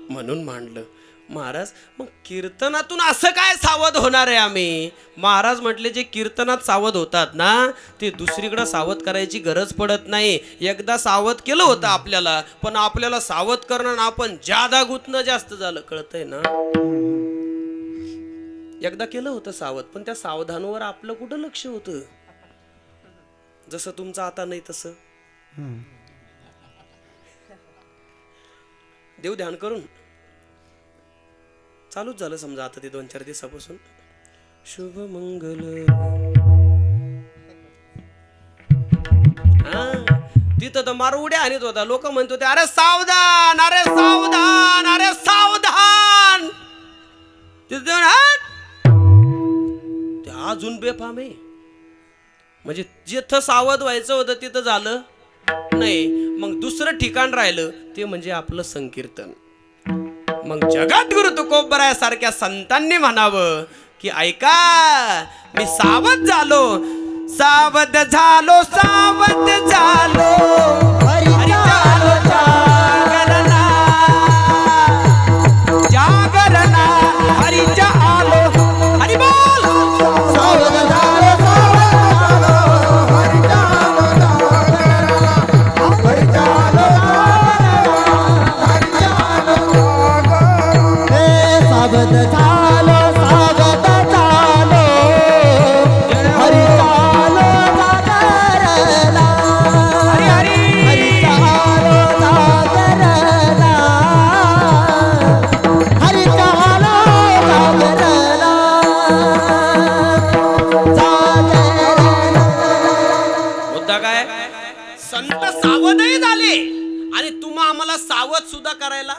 Speaker 1: म्हणून मांडलं महाराज. मग कीर्तनातून असं काय सावध होणार आहे आम्ही? महाराज म्हटले जे कीर्तनात सावध होतात ना ते दुसरीकडे सावध करायची गरज पडत नाही. एकदा सावध केलं होतं आपल्याला पण आपल्याला सावध करणं ना आपण जादा गुंतणं जास्त झालं. कळतंय ना? एकदा केलं होतं सावध पण त्या सावधानावर आपलं कुठं लक्ष होतं? जसं तुमचं आता नाही तसं. देव ध्यान करून चालूच झालं समजा आता ते 2-4 दिवसापासून. शुभ मंगल. तिथं तर मारू उड्या आणत होता. लोक म्हणत होते अरे सावधान अरे सावधान अरे सावधान. तिथं ते अजून बेफाम आहे. म्हणजे जिथं सावध व्हायचं होतं तिथं झालं नाही. मग दुसरं ठिकाण राहिलं ते म्हणजे आपलं संकीर्तन. मग जगद्गुरु तुकोबरायासारख्या संतांनी म्हणावं की ऐका मी सावध झालो सावध झालो सावध झालो. हरी झालो जागरणा जागरणा हरीच्या आलो. हरी बोल. सावध झालो हरी झालो जागरणा हरी झालो हरी झालो.
Speaker 2: सावध झालो सावध झालो हरी झालो जागरणा.
Speaker 1: हरी हरी
Speaker 2: हरी झालो जागरणा हरी झालो जागरणा जागरणा.
Speaker 1: मुद्दा काय? संत सावधही झाले आणि तुम्हा आम्हाला सावध सुद्धा करायला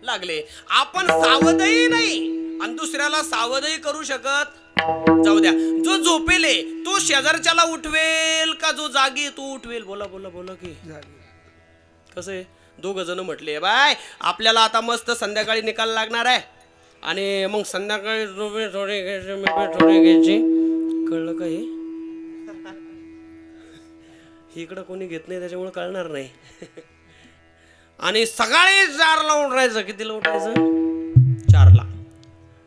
Speaker 1: लागले. आपण सावधही नाही आणि दुसऱ्याला सावधही करू शकत. जाऊ द्या. जो झोपेले तो शेजारच्याला उठवेल का जो जागी तो उठवेल? बोला बोला बोला की कसं आहे? 2 जण म्हटले बाय आपल्याला आता मस्त संध्याकाळी निकाल लागणार आहे. आणि मग संध्याकाळी रुपये थोडे घ्यायचे मिठे थोडे घ्यायचे. कळलं का हे? इकडं कोणी घेत नाही त्याच्यामुळे कळणार नाही. आणि सकाळी 4ला उठायचं. कितीला उठायचं? 4ला.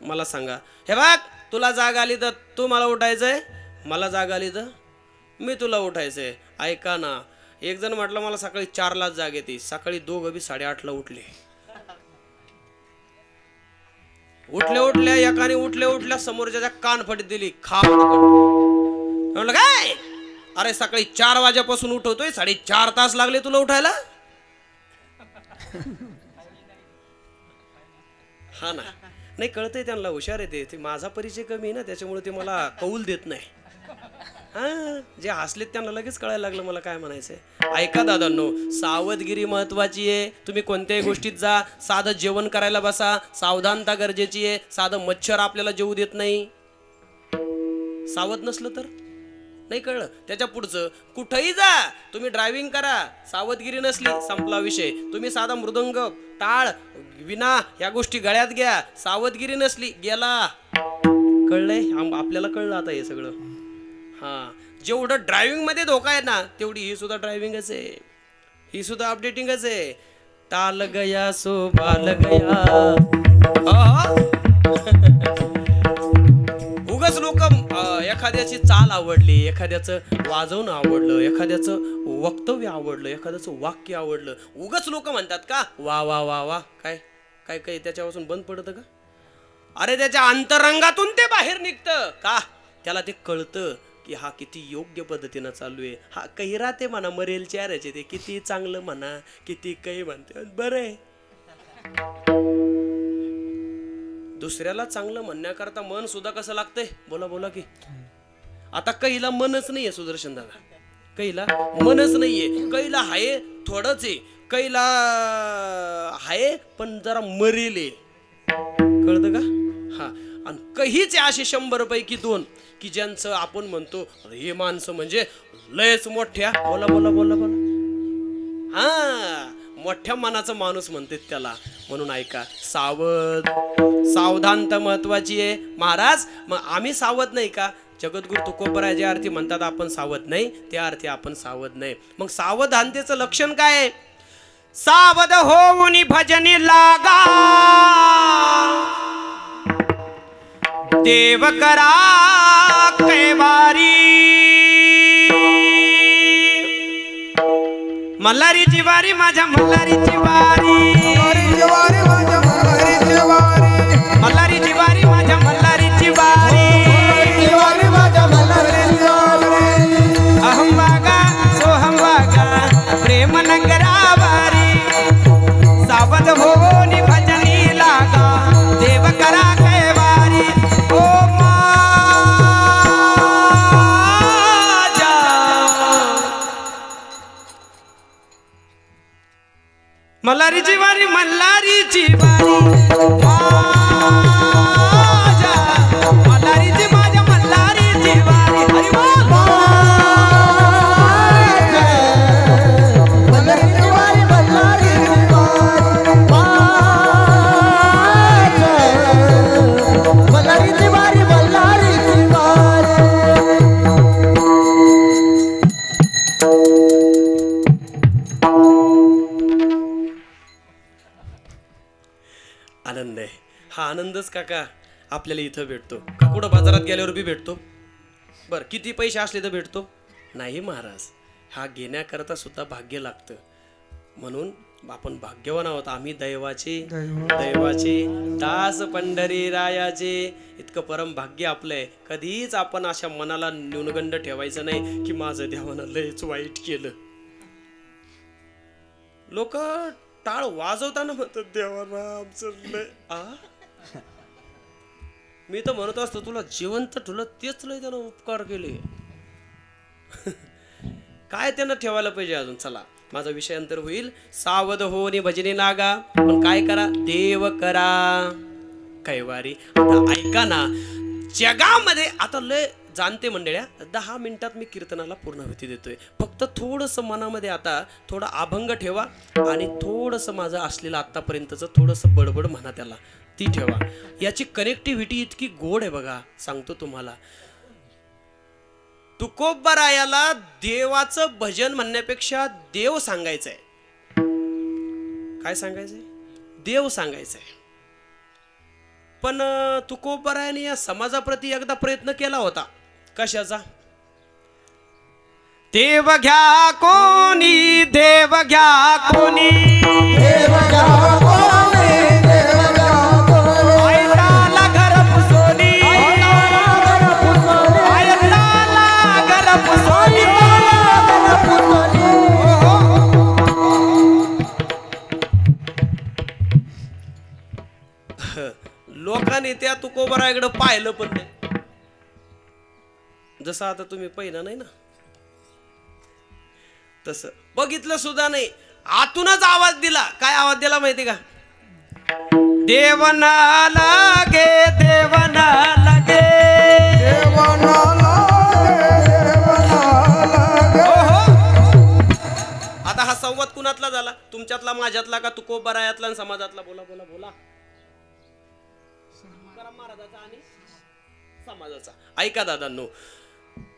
Speaker 1: मला सांगा, हे बघ, तुला जाग आली तर तू मला उठायचंय, मला जाग आली तर मी तुला उठायचंय. ऐका ना, एक जण म्हटलं मला सकाळी 4लाच जाग येते. सकाळी दोघं बी 8:30ला उठले. उठल्या एकाने उठल्या समोरच्या कानफटीत दिली खाप. म्हणलं काय? अरे सकाळी 4 वाजेपासून उठवतोय, 4.5 तास लागले तुला उठायला. हा ना, नाही कळतंय त्यांना, हुशार आहे ते. माझा परिचय कमी आहे ना, त्याच्यामुळे ते मला कौल देत नाही. हा, जे हसलेत त्यांना लगेच कळायला लागलं मला काय म्हणायचंय. ऐका दादांनो, सावधगिरी महत्वाची आहे. तुम्ही कोणत्याही गोष्टीत जा, साधं जेवण करायला बसा, सावधानता गरजेची आहे. साधं मच्छर आपल्याला जेवू देत नाही. सावध नसलं तर नाही कळलं. त्याच्या पुढचं कुठंही जा, तुम्ही ड्रायव्हिंग करा, सावधगिरी नसली संपला विषय. तुम्ही साधा मृदंग, टाळ, विना या गोष्टी गळ्यात घ्या, सावधगिरी नसली गेला. कळलंय आपल्याला? कळलं आता हे सगळं. हा, जेवढं ड्रायव्हिंग मध्ये धोका आहे ना, तेवढी ही सुद्धा ड्रायव्हिंगच आहे, ही सुद्धा अपडेटिंगच आहे. टाल गया सो बाल गया. उगाच लोक एखाद्याची चाल आवडली, एखाद्याचं वाजवणं आवडलं, एखाद्याचं वक्तव्य आवडलं, एखाद्याचं वाक्य आवडलं, उगाच लोक म्हणतात का वा वा वा वा. काय काय काय त्याच्यापासून बंद पडतं का? अरे त्याच्या अंतरंगातून ते बाहेर निघतं का? त्याला ते कळतं की हा किती योग्य पद्धतीनं चालू आहे. हा काही राहते म्हणा, मरेल चेहऱ्याचे ते किती चांगलं म्हणा, किती काही म्हणते बरं आहे. दुसऱ्याला चांगलं म्हणण्याकरता मन सुद्धा कसं लागतंय? बोला बोला की. आता कैला मनच नाहीये सुदर्शन दादा, कैला मनच नाहीये. कैला हाय थोडंच आहे, कैला हाय पण जरा मरेल. कळतं का? हा, आणि कहीच असे 100 पैकी 2 की ज्यांचं आपण म्हणतो हे माणसं म्हणजे लयच मोठ्या. बोला बोला बोला बोला. हा, मोठ्या मनाचा माणूस म्हणते त्याला. म्हणून ऐका, सावधानता महत्वाची आहे. महाराज, मग आम्ही सावध नाही का? जगद्गुरु तुकोबराय ज्या अर्थी म्हणतात आपण सावध नाही, त्या अर्थी आपण सावध नाही. मग सावधानतेचं लक्षण काय आहे? सावध होऊन भजनी लागा, देव करा कैवारी. मल्हारीची वारी, माझ्या मल्हारीची वारी, मल्हारीची वारी, माझ्या मल्हारीची वारी. अहम वागा सोहम वागा, प्रेम नगरावारी. सावध होऊन भजनी लागा, देव करा कैवारी. ओ माझ्या मल्हारीची वारी, मल्हारीची वारी. माझ्या मल्हारीची, माझ्या मल्हारीची वारी. हरी बोल. आनंद आहे हा. आनंदच काका आपल्याला इथं भेटतो का? कुठं बाजारात गेल्यावर बी भेटतो? बरं, किती पैसे असले तर भेटतो? नाही महाराज, हा घेण्याकरता सुद्धा भाग्य लागतं. म्हणून आपण भाग्यवान आहोत आम्ही. दैवाचे दास पंढरी रायाचे. इतकं परम भाग्य आपलंय. कधीच आपण अशा मनाला न्यूनगंड ठेवायचं नाही की माझं देवानं लयच वाईट केलं. लोक टाळ वाजवताना म्हणतात देवाना आमचं लय. मी तर म्हणत असतो तुला जिवंत ठेवलं तेच लय त्यानं उपकार केले. काय त्यांना ठेवायला पाहिजे अजून? चला, माझा विषयांतर होईल. सावध होऊन भजनी लागा, पण काय करा? देव करा कैवारी. आता ऐका ना, जगामध्ये आता लय जाणते मंडळ्या, 10 मिनिटात मी कीर्तनाला पूर्णाहुती देतोय. फक्त थोडंसं मनामध्ये आता थोडा अभंग ठेवा आणि थोडंसं माझं असलेलं आत्तापर्यंतचं थोडंसं बडबड म्हणा त्याला. ती ठेवा. याची कनेक्टिव्हिटी इतकी गोड आहे बघा, सांगतो तुम्हाला. तुकोबारायाला देवाचं भजन म्हणण्यापेक्षा देव सांगायचंय. काय सांगायचंय? देव सांगायचंय. पण तुकोबारायाने या समाजाप्रती एकदा प्रयत्न केला होता. कशाचा? देव घ्या कोणी, देव घ्या कोणी,
Speaker 2: देव घ्या कोणी, देव घ्या कोणी,
Speaker 1: आयताला घर पुसोनी,
Speaker 2: आयताला घर पुसोनी,
Speaker 1: आयताला घर पुसोनी.
Speaker 2: आयताला घर पुसोनी.
Speaker 1: लोकांनी त्या तुकोबारायाकडे पाहिलं पण नाही. जसं आता तुम्ही पहिलं नाही ना, तसं बघितलं सुद्धा नाही. आतूनच आवाज दिला. काय आवाज दिला माहिती का? देवना लागे, देवना लागे,
Speaker 2: देवना लागे, देवना लागे.
Speaker 1: आता हा संवाद कुणातला झाला? तुमच्यातला, माझ्यातला का तुकोबारायातला आणि समाजातला? बोला बोला बोला. महाराजाचा आणि समाजाचा. ऐका दादांनो,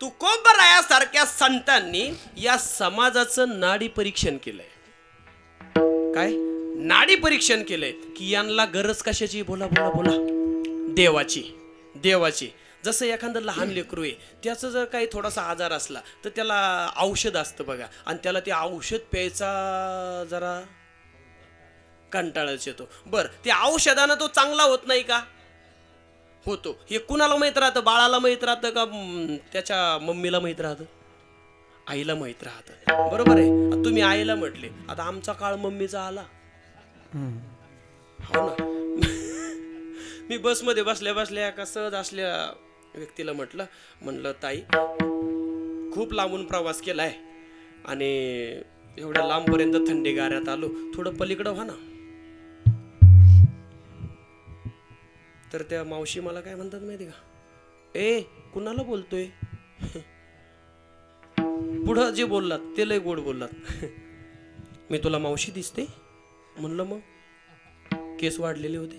Speaker 1: तुकोबारायासारख्या संतांनी या समाजाचं नाडी परीक्षण केलंय. काय नाडी परीक्षण केलंय? की यांना गरज कशाची? बोला बोला बोला. देवाची. देवाची. जसं एखादं लहान लेकरू आहे, त्याचं जर काही थोडासा आजार असला तर त्याला औषध असतं बघा, आणि त्याला ते औषध प्यायचा जरा कंटाळाच येतो. बरं, त्या औषधानं तो चांगला होत नाही का? होतो. हे कुणाला माहित राहतं? बाळाला माहित राहतं का त्याच्या मम्मीला माहित राहतं? आईला माहित राहतं. बरोबर आहे. तुम्ही आईला म्हटले, आता आमचा काळ मम्मीचा आला. हो ना. मी बसमध्ये बसल्या बसल्या एका सहज असल्या व्यक्तीला म्हणलं ताई, खूप लांबून प्रवास केलाय आणि एवढ्या लांबपर्यंत थंडी गाऱ्यात आलो, थोडं पलीकडं व्हा ना. तर त्या मावशी मला काय म्हणतात माहिती का? ए, कुणाला बोलतोय? पुढं जे बोललात ते लय गोड बोललात. मी तुला मावशी दिसते? म्हणलं मग. केस वाढलेले होते,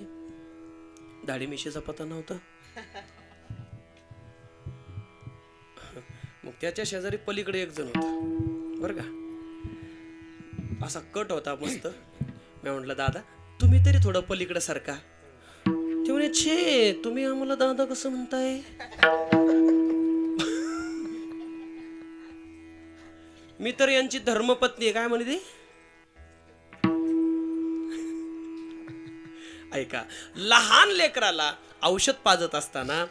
Speaker 1: दाढी मिशीचा पत्ता नव्हता. मग त्याच्या शेजारी पलीकडे एक जण होता बरं का, असा कट होता मस्त. मी म्हटलं दादा तुम्ही तरी थोडं पलीकडे सारखा. ते म्हणे, छे तुम्ही आम्हाला दादा कसं म्हणताय? मी तर यांची धर्मपत्नी आहे. काय म्हणे ती? ऐका, लहान लेकराला औषध पाजत असताना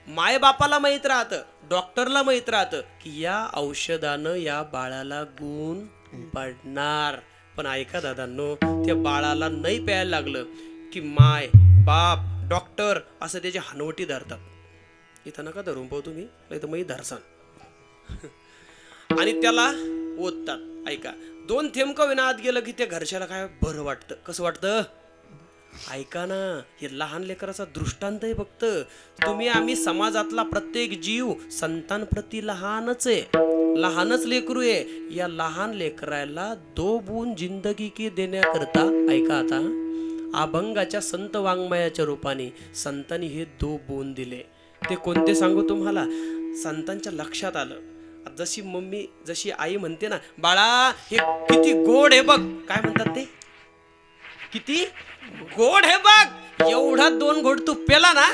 Speaker 1: मायबापाला माहित राहतं, डॉक्टरला माहित राहतं की या औषधानं या बाळाला गुण पडणार. पण ऐका दादांनो, त्या बाळाला नाही प्यायला लागलं की माय बाप डॉक्टर असं त्याची हनवटी धरतात. इथं नका धरून पाहू तुम्ही, नाही तर मग धरसान. आणि त्याला ओततात. ऐका, 2 थेंब का विना आत गेलं की त्या घरच्याला काय बरं वाटतं. कसं वाटतं? ऐका ना, हे लहान लेकराचा दृष्टांत आहे फक्त. तुम्ही आम्ही समाजातला प्रत्येक जीव संतांप्रती लहानच आहे, लहानच लेकरू आहे. या लहान लेकराला 2 बूंद जिंदगी की देण्याकरता, ऐका आता, अभंगाच्या संत वाङ्मयाच्या रूपाने संतांनी हे 2 बूंद दिले. ते कोणते सांगू तुम्हाला? संतांच्या लक्षात आलं. जशी मम्मी, जशी आई म्हणते ना, बाळा हे किती गोड आहे बघ. काय म्हणतात ते? किती गोड आहे बघ. एवढा 2 घोट तू पेला ना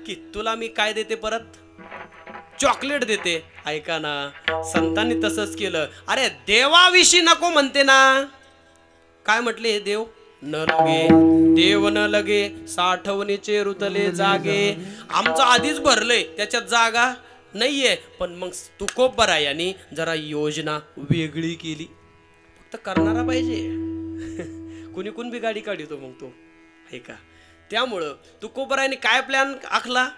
Speaker 1: की तुला मी काय देते? परत चॉकलेट देते. ऐका ना, संतांनी तसंच केलं. अरे देवाविषयी नको म्हणते ना. काय म्हटले? देव न लगे, देव न लगे, साठवणीचे रुतले जागे. आमचं आधीच भरलंय, त्याच्यात जागा नाहीये. पण मग तुकोबारायांनी जरा योजना वेगळी केली. फक्त करणारा पाहिजे. कुणी बी गाडी काढतो मग तो, आहे का? त्यामुळं तुकोबारायांनी काय प्लॅन आखला?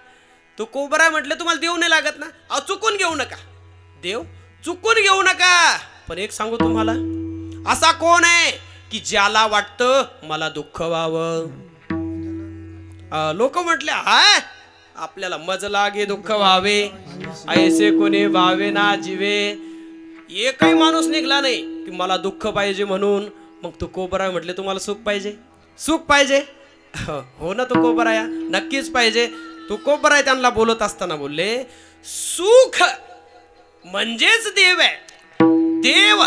Speaker 1: तुकोबाराय म्हटलं तुम्हाला देव नाही लागत ना, चुकून घेऊ नका. देव चुकून घेऊ नका. पण एक सांगू तुम्हाला, असा कोण आहे की ज्याला वाटतं मला दुःख व्हावं? लोक म्हटले, हाय आपल्याला मज लागे दुःख व्हावे, ऐसे कोणी भावे ना जीवे. एकही माणूस निघला नाही की मला दुःख पाहिजे म्हणून. मग तुकोबाराय म्हटले तुम्हाला सुख पाहिजे? सुख पाहिजे? हो ना तुकोबराया, नक्कीच पाहिजे. तुकोबराय त्यांना बोलत असताना बोलले, सुख म्हणजेच देव आहे, देव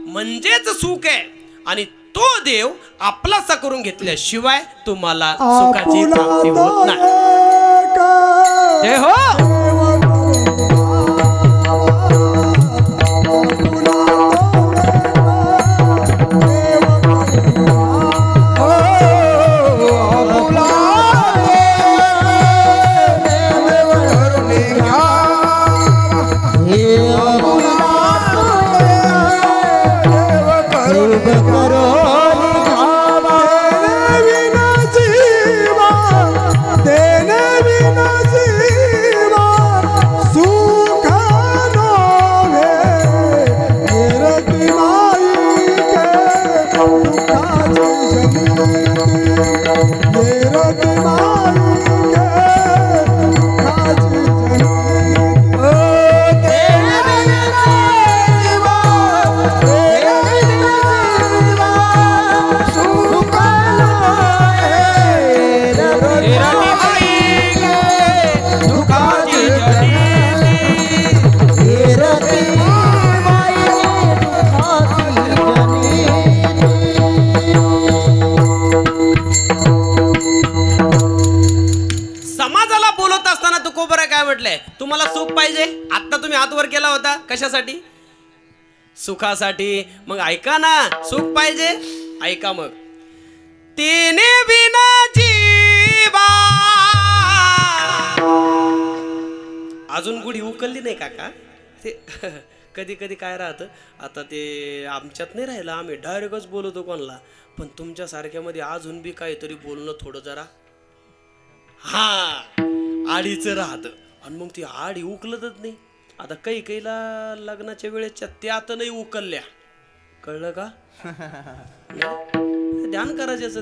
Speaker 1: म्हणजेच सुख आहे, आणि तो देव आपलासा करून घेतल्याशिवाय तुम्हाला सुखाची प्राप्ती होत नाही. जय हो. तुम्हाला सुख पाहिजे, आता तुम्ही हात वर केला होता कशासाठी? सुखासाठी. मग ऐका ना, सुख पाहिजे, ऐका मग. तेने बिना जीवा. अजून गुढी उकलली नाही काका? ते कधी कधी काय राहतं, आता ते आमच्यात नाही राहिलं, आम्ही डायरेक्टच बोलतो कोणाला, पण तुमच्या सारख्यामध्ये अजून बी काहीतरी बोलणं थोडं जरा आडीचं राहतं, आणि मग ती आडी उकलतच नाही. आता काही काहीला लग्नाच्या वेळेच्या त्यात नाही उकलल्या, कळलं का? ध्यान करायचं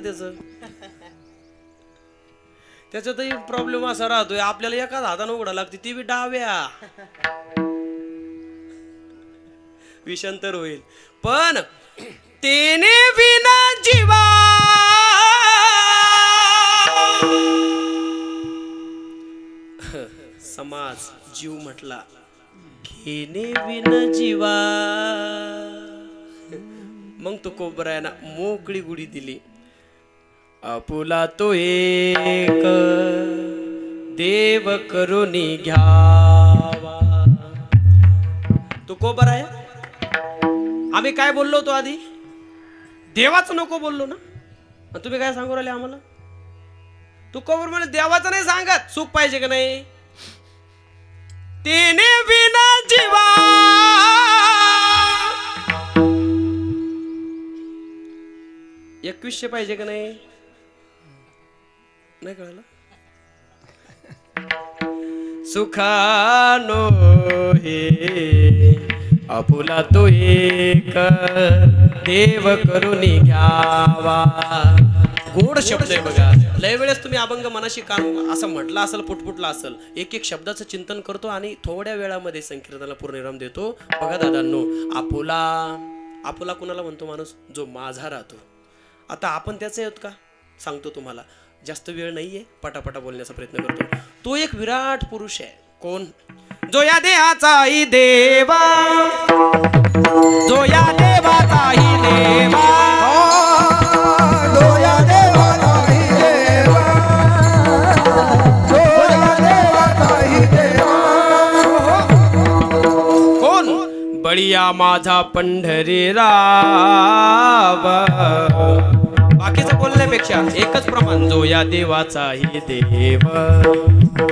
Speaker 1: त्याच्यातही प्रॉब्लेम असा राहतोय, आपल्याला एकाच हाताने उघडा लागते, ती बी डाव्या, विषांतर होईल. पण तेने बिना जीवा. समाज जीव म्हटला, घेणे बिन जीवा. मग तो कोबरायना मोकळी गुढी दिली. आपुला तो एक देव करुणी घ्यावा. तो कोबराय, आम्ही काय बोललो होतो आधी? देवाचं नको बोललो ना, तुम्ही काय सांगू राहिले आम्हाला? तू कोबर म्हणे देवाचं नाही सांगत, सुख पाहिजे का नाही? तेने बिना जीवा. एकवीसशे पाहिजे का नाही? नाही कळलं? सुखानो हे आपुला तो एक देव करुणी घ्यावा. गोड शब्द आहे बघा. लय वेळेस तुम्ही अभंग मनाशी कान असं म्हटलं असेल, पुटपुटला असेल, एक एक शब्दाचं चिंतन करतो आणि थोड्या वेळामध्ये संकीर्तनाला पूर्णविराम देतो. बघा दादांनो, आपुला, आपुला कुणाला म्हणतो माणूस? जो माझा राहतो. आता आपण त्याचे आहोत का? सांगतो तुम्हाला, जास्त वेळ नाहीये, पटापटा बोलण्याचा प्रयत्न करतो. तो एक विराट पुरुष आहे. कोण? जो या देहाचाही देवा, जो या देवाचाही देवा, बळिया माझा पंढरी राव. बाकीचं बोलण्यापेक्षा एकच प्रमाण, जो या देवाचाही देव.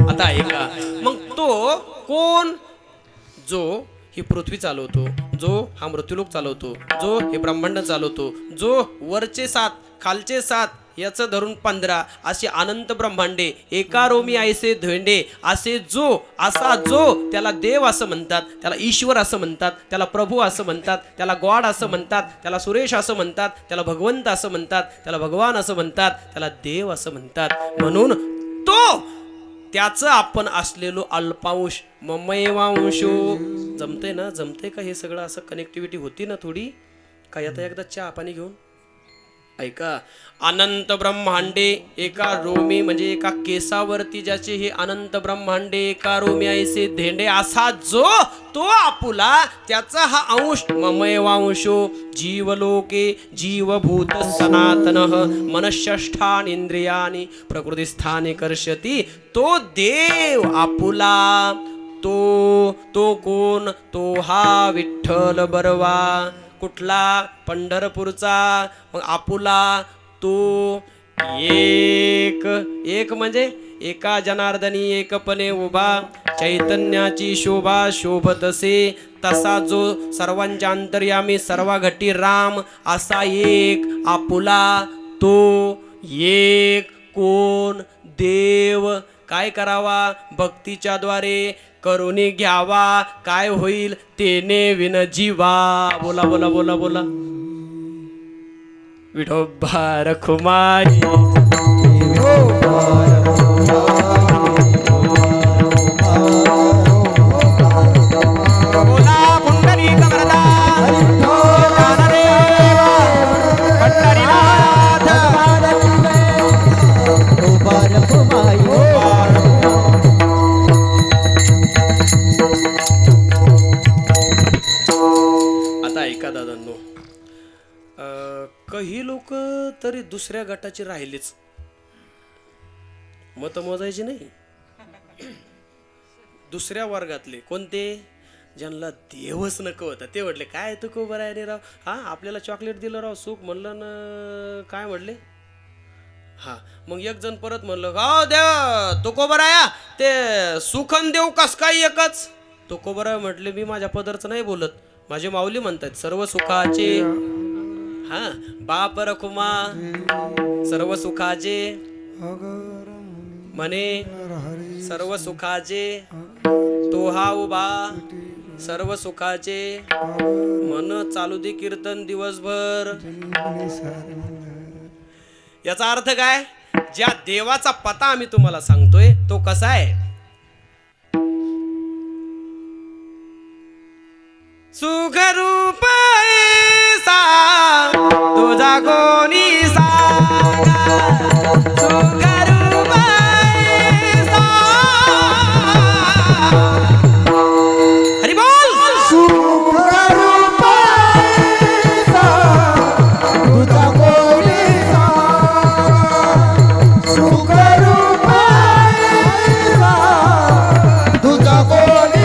Speaker 1: आता ऐका, मग तो कोण? जो ही पृथ्वी चालवतो, जो हा मृत्यूलोक चालवतो, जो हे ब्रह्मांड चालवतो, जो वरचे 7 खालचे 7 याचं धरून 15 असे अनंत ब्रह्मांडे, एका रोमी ऐसे धोंडे, असे जो असा जो, त्याला देव असं म्हणतात, त्याला ईश्वर असं म्हणतात, त्याला प्रभू असं म्हणतात, त्याला गॉड असं म्हणतात, त्याला सुरेश असं म्हणतात, त्याला भगवंत असं म्हणतात, त्याला भगवान असं म्हणतात, त्याला देव असं म्हणतात. म्हणून तो त्याचं आपण असलेलो अल्पांश ममैवांशो. जमतंय ना? जमतंय का हे सगळं? असं कनेक्टिव्हिटी होती ना थोडी? काय आता एकदा चहा पाणी घेऊन ऐका, अनंत ब्रह्मांडे एका रोमी म्हणजे एका केसावरती ज्याचे हे अनंत ब्रह्मांडे एका रोमी ऐसे धेंडे असा जो तो आपुला त्याचा हा अंश ममैवांशो जीवलोके जीवभूत सनातन मनष्ठानि इंद्रियानि प्रकृतिस्थाने कर्षति तो देव आपुला तो कोण? तो हा विठ्ठल बरवा. कुठला? पंढरपूरचा. मग आपुला तो एक म्हणजे एका जनार्दनी एकपणे उभा चैतन्याची शोभा शोभतसे तसा जो सर्वांच्या अंतर्यामी सर्व घटी राम असा एक आपुला तो एक कोण? देव. काय करावा? भक्तीच्या द्वारे करुणी घ्यावा. काय होईल? तेने विन जीवा. बोला बोला बोला बोला. विठोबा रखुमाई बोला पुंडरीक वरदा पंढरीनाथ आता ऐका दादांनो, काही लोक तरी दुसऱ्या गटाची राहिलीच, मत मोजायची नाही. दुसऱ्या वर्गातले कोणते? ज्यांना देवच नको होता ते म्हटले काय तू को बरा आहे राव. हा आपल्याला चॉकलेट दिलं राव सुख म्हणलं ना. काय म्हटले? हा मग एक जण परत म्हणलं गाव देव तो को बरा या ते सुखन देव कस काय एकच. तो को बरा म्हटले मी माझ्या पदरचं नाही बोलत, माझे माऊली म्हणतात सर्व सुखाचे. हा बाप रखुमा सर्व सुखाचे म्हणे सर्व सुखाचे तो हा उभा सर्व सुखाचे मन चालू दे कीर्तन दिवसभर. याचा अर्थ काय? ज्या देवाचा पता आम्ही तुम्हाला सांगतोय तो कसा आहे? सुखरूप ऐसा तुझा कोणी सांगा. सुखरूप ऐसा हरी बोल.
Speaker 2: सुखरूप ऐसा तुझा कोणी सांगा. सुखरूप ऐसा तुझा कोणी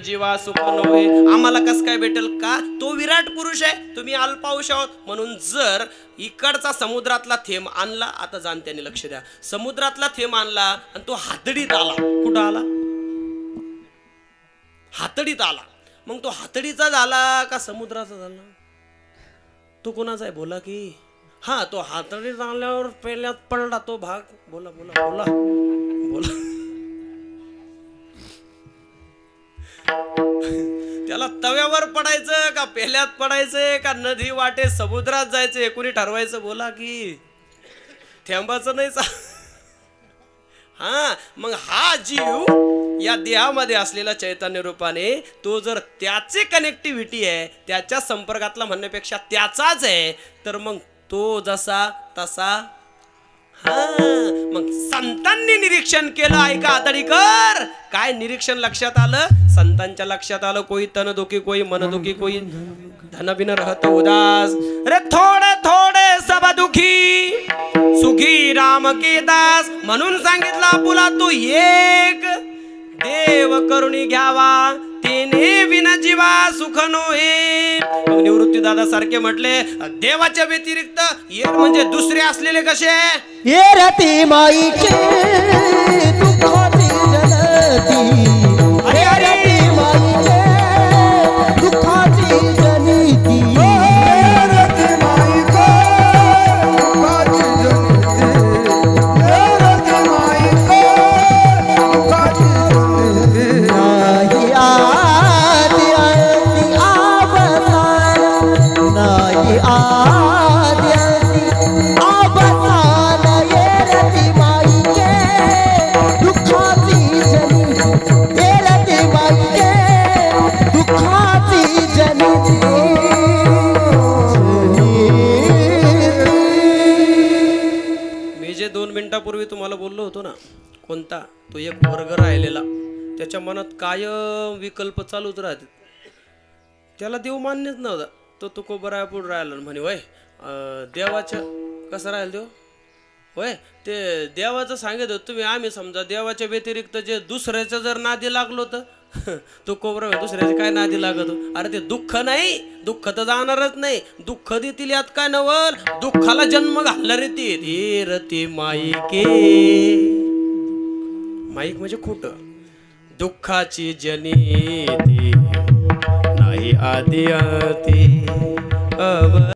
Speaker 1: जीवा सुख नव्हे. आम्हाला कस काय भेटेल का? तो विराट पुरुष आहे, तुम्ही अल्पावश आहोत. म्हणून जर इकडचा समुद्रातला थेंब आणला, आता जाणत्याने लक्ष द्या, समुद्रातला थेंब आणला आणि तो हातडीत आला. कुठं आला? हातडीत आला. मग तो हातडीचा झाला का समुद्राचा झाला? तो कोणाचा आहे बोला की? हा तो हातडीत आल्यावर पहिल्यात पडला तो भाग. बोला बोला बोला बोला. त्याला तव्यावर पडायचं का पेल्यात पडायचं का नदी वाटे समुद्रात जायचं कोणी ठरवायचं बोला की? थेंबाचं नाही. हा मग हा जीव या देहामध्ये असलेला चैतन्य रूपाने तो जर त्याचे कनेक्टिव्हिटी आहे त्याच्या संपर्कातला म्हणण्यापेक्षा त्याचाच आहे तर मग तो जसा तसा. हा मग संतांनी निरीक्षण केलं. ऐका आतडीकर, काय निरीक्षण लक्षात आलं? संतांच्या लक्षात आलं कोई तन दुखी कोई मन दुखी कोई धन बिन रहत उदास. अरे थोडे थोडे सब दुखी सुखी राम के दास. म्हणून सांगितलं आपुला तू एक देव करुणी घ्यावा तेने विना जीवा सुख नोहे. निवृत्ती दादा सारखे म्हटले देवाच्या व्यतिरिक्त येर म्हणजे दुसरे असलेले कसे?
Speaker 2: येरती माईचे दुःखाची जनती. येरती माईचे दुःखाची जनिती. येरती माईचे दुःखाची जनिती. येरती माईचे दुःखाची जनिती. नाही आती आती
Speaker 1: मिनिटापूर्वी तुम्हाला बोललो होतो ना, कोणता तो एक वर्ग राहिलेला, त्याच्या मनात कायम विकल्प चालूच राहते. त्याला देव मान्यच नव्हता. तो तुकोबराय पुढे राहिला म्हणे होय देवाच्या कसं राहिल देव होय ते देवाचं सांगत होत तुम्ही. आम्ही समजा देवाच्या व्यतिरिक्त जे दुसऱ्याचं जर नादी लागलो तर तो कोबरा दुसऱ्याचे काय नादी लागत. अरे ते दुःख नाही, दुःख तर जाणारच नाही. दुःख देतील यात काय नवल, दुःखाला जन्म घालणार ते रती माईके. माईक म्हणजे खोट. दुःखाची जनिती नाही आदी